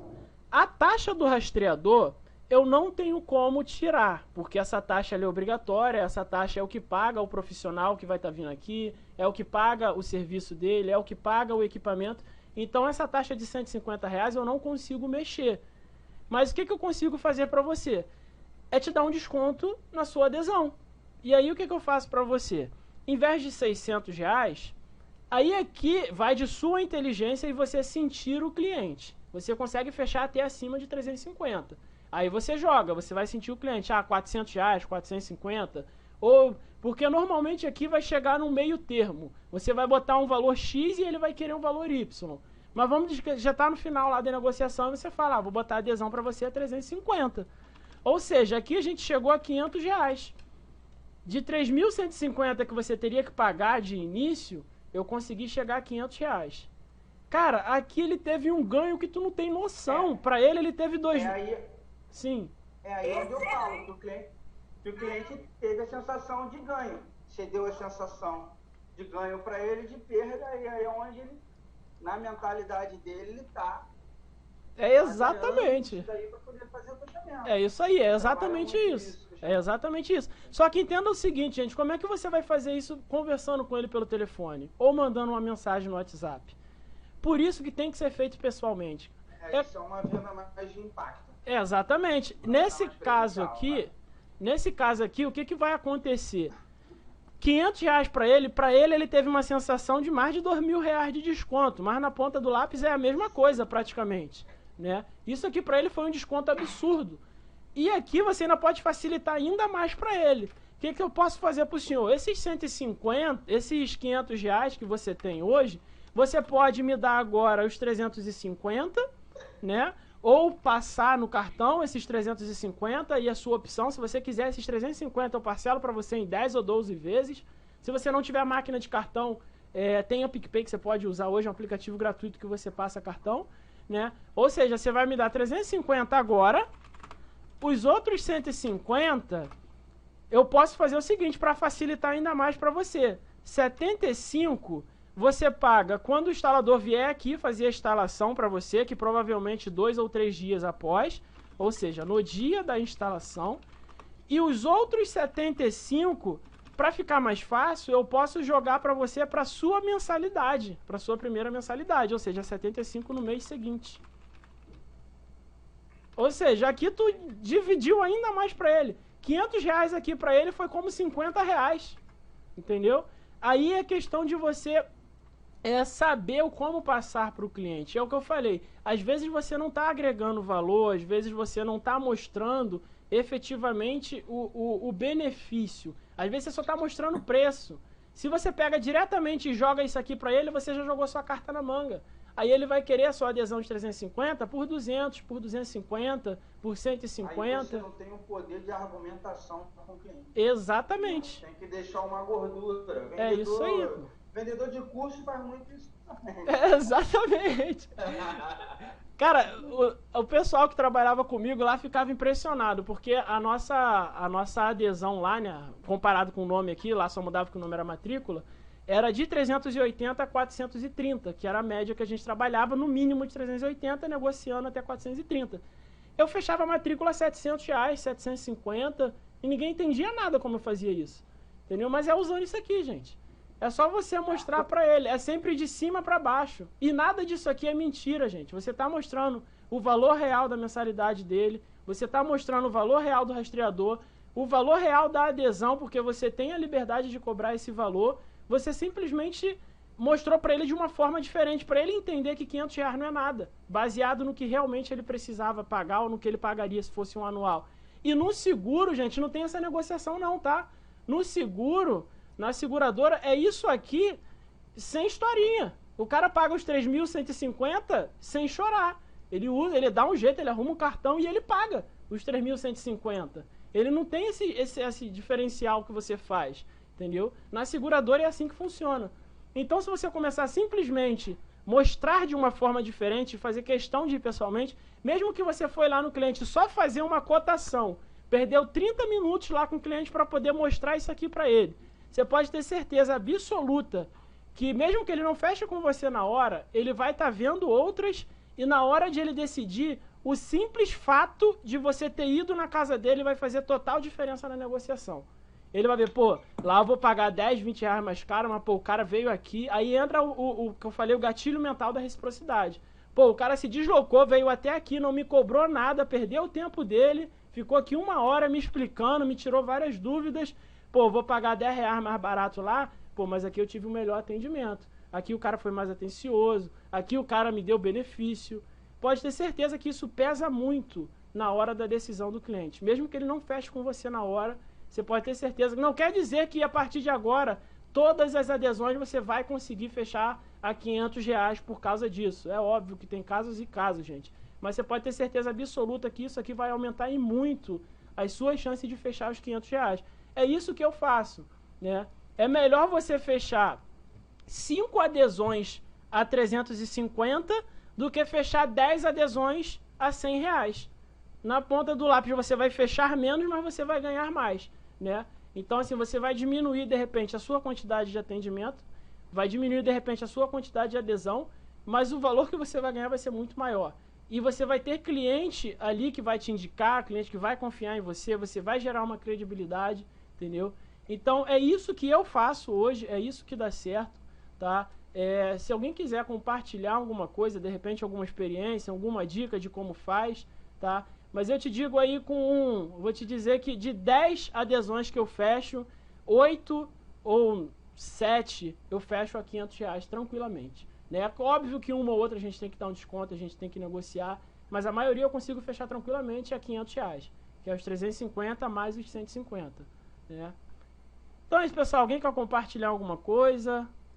A taxa do rastreador, eu não tenho como tirar, porque essa taxa é obrigatória, essa taxa é o que paga o profissional que vai estar vindo aqui, é o que paga o serviço dele, é o que paga o equipamento. Então essa taxa de R$150 eu não consigo mexer. Mas o que eu consigo fazer para você? É te dar um desconto na sua adesão. E aí o que eu faço para você? Em vez de R$600, aí aqui vai de sua inteligência e você sentir o cliente. Você consegue fechar até acima de 350. Aí você joga, você vai sentir o cliente, R$400, 450, ou porque normalmente aqui vai chegar no meio termo. Você vai botar um valor X e ele vai querer um valor Y. Mas vamos dizer que já está no final lá da negociação e você fala, vou botar a adesão para você a 350. Ou seja, aqui a gente chegou a R$500. De 3.150 que você teria que pagar de início, eu consegui chegar a R$500. Cara, aqui ele teve um ganho que tu não tem noção. Para ele teve 2... Sim. É aí onde eu falo que o cliente teve a sensação de ganho. Você deu a sensação de ganho para ele, de perda, e aí é onde ele, na mentalidade dele, ele está É exatamente. Isso daí pra poder fazer o fechamento. É isso aí, é exatamente Trabalha muito isso. É exatamente isso. Só que entenda o seguinte, gente, como é que você vai fazer isso conversando com ele pelo telefone? Ou mandando uma mensagem no WhatsApp? Por isso que tem que ser feito pessoalmente. Isso é uma venda mais de impacto. É, exatamente. Nesse caso aqui, o que vai acontecer? R$500 para ele teve uma sensação de mais de R$2.000 de desconto, mas na ponta do lápis é a mesma coisa praticamente, né? Isso aqui para ele foi um desconto absurdo. E aqui você ainda pode facilitar ainda mais para ele. O que eu posso fazer para o senhor? Esses 150, esses R$500 que você tem hoje, você pode me dar agora os 350, né? Ou passar no cartão esses 350 e a sua opção, se você quiser esses 350 eu parcelo para você em 10 ou 12 vezes. Se você não tiver máquina de cartão, tem o PicPay que você pode usar hoje, é um aplicativo gratuito que você passa cartão, né? Ou seja, você vai me dar 350 agora, os outros 150 eu posso fazer o seguinte para facilitar ainda mais para você. 75 você paga quando o instalador vier aqui fazer a instalação para você, que provavelmente 2 ou 3 dias após, ou seja, no dia da instalação. E os outros 75, para ficar mais fácil, eu posso jogar para você para sua mensalidade, para sua primeira mensalidade, ou seja, 75 no mês seguinte. Ou seja, aqui tu dividiu ainda mais para ele. R$500 aqui para ele foi como R$50, entendeu? Aí é questão de você saber como passar para o cliente. É o que eu falei. Às vezes você não está agregando valor, às vezes você não está mostrando efetivamente o benefício. Às vezes você só está mostrando o preço. Se você pega diretamente e joga isso aqui para ele, você já jogou sua carta na manga. Aí ele vai querer a sua adesão de 350 por 200, por 250, por 150. Aí você não tem o poder de argumentação com o cliente. Exatamente. Tem que deixar uma gordura. Vendedor, é isso aí. Vendedor de curso faz muito isso também. Exatamente. Cara, o pessoal que trabalhava comigo lá ficava impressionado, porque a nossa adesão lá, né, comparado com o nome aqui, lá só mudava que o nome era matrícula, era de 380 a 430, que era a média que a gente trabalhava, no mínimo de 380, negociando até 430. Eu fechava a matrícula a R$700, 750, e ninguém entendia nada como eu fazia isso. Entendeu? Mas é usando isso aqui, gente. É só você mostrar pra ele. É sempre de cima pra baixo. E nada disso aqui é mentira, gente. Você tá mostrando o valor real da mensalidade dele. Você tá mostrando o valor real do rastreador. O valor real da adesão, porque você tem a liberdade de cobrar esse valor. Você simplesmente mostrou pra ele de uma forma diferente. Pra ele entender que R$500 não é nada. Baseado no que realmente ele precisava pagar ou no que ele pagaria se fosse um anual. E no seguro, gente, não tem essa negociação não, tá? No seguro... Na seguradora é isso aqui sem historinha. O cara paga os 3.150 sem chorar. Ele dá um jeito, ele arruma um cartão e ele paga os 3.150. Ele não tem esse diferencial que você faz, entendeu? Na seguradora é assim que funciona. Então se você começar a simplesmente mostrar de uma forma diferente, fazer questão de ir pessoalmente, mesmo que você foi lá no cliente só fazer uma cotação, perdeu 30 minutos lá com o cliente para poder mostrar isso aqui para ele. Você pode ter certeza absoluta que mesmo que ele não feche com você na hora, ele vai estar vendo outras e na hora de ele decidir, o simples fato de você ter ido na casa dele vai fazer total diferença na negociação. Ele vai ver, pô, lá eu vou pagar 10, 20 reais mais caro, mas pô, o cara veio aqui, aí entra o que eu falei, o gatilho mental da reciprocidade. Pô, o cara se deslocou, veio até aqui, não me cobrou nada, perdeu o tempo dele, ficou aqui 1 hora me explicando, me tirou várias dúvidas. Pô, vou pagar 10 reais mais barato lá, pô, mas aqui eu tive um melhor atendimento. Aqui o cara foi mais atencioso, aqui o cara me deu benefício. Pode ter certeza que isso pesa muito na hora da decisão do cliente. Mesmo que ele não feche com você na hora, você pode ter certeza. Não quer dizer que a partir de agora, todas as adesões você vai conseguir fechar a R$500 por causa disso. É óbvio que tem casos e casos, gente. Mas você pode ter certeza absoluta que isso aqui vai aumentar em muito as suas chances de fechar os R$500. É isso que eu faço, né? É melhor você fechar 5 adesões a 350 do que fechar 10 adesões a R$100. Na ponta do lápis você vai fechar menos, mas você vai ganhar mais, né? Então assim, você vai diminuir de repente a sua quantidade de atendimento, vai diminuir de repente a sua quantidade de adesão, mas o valor que você vai ganhar vai ser muito maior. e você vai ter cliente ali que vai te indicar, cliente que vai confiar em você, você vai gerar uma credibilidade, entendeu? Então é isso que eu faço hoje, é isso que dá certo, tá? Se alguém quiser compartilhar alguma coisa, de repente alguma experiência, alguma dica de como faz, tá? Mas eu te digo aí vou te dizer que de 10 adesões que eu fecho, 8 ou 7 eu fecho a R$500 tranquilamente, né? Óbvio que uma ou outra a gente tem que dar um desconto, a gente tem que negociar, mas a maioria eu consigo fechar tranquilamente a R$500, que é os 350 mais os 150, né? Então é isso, pessoal. Alguém quer compartilhar alguma coisa?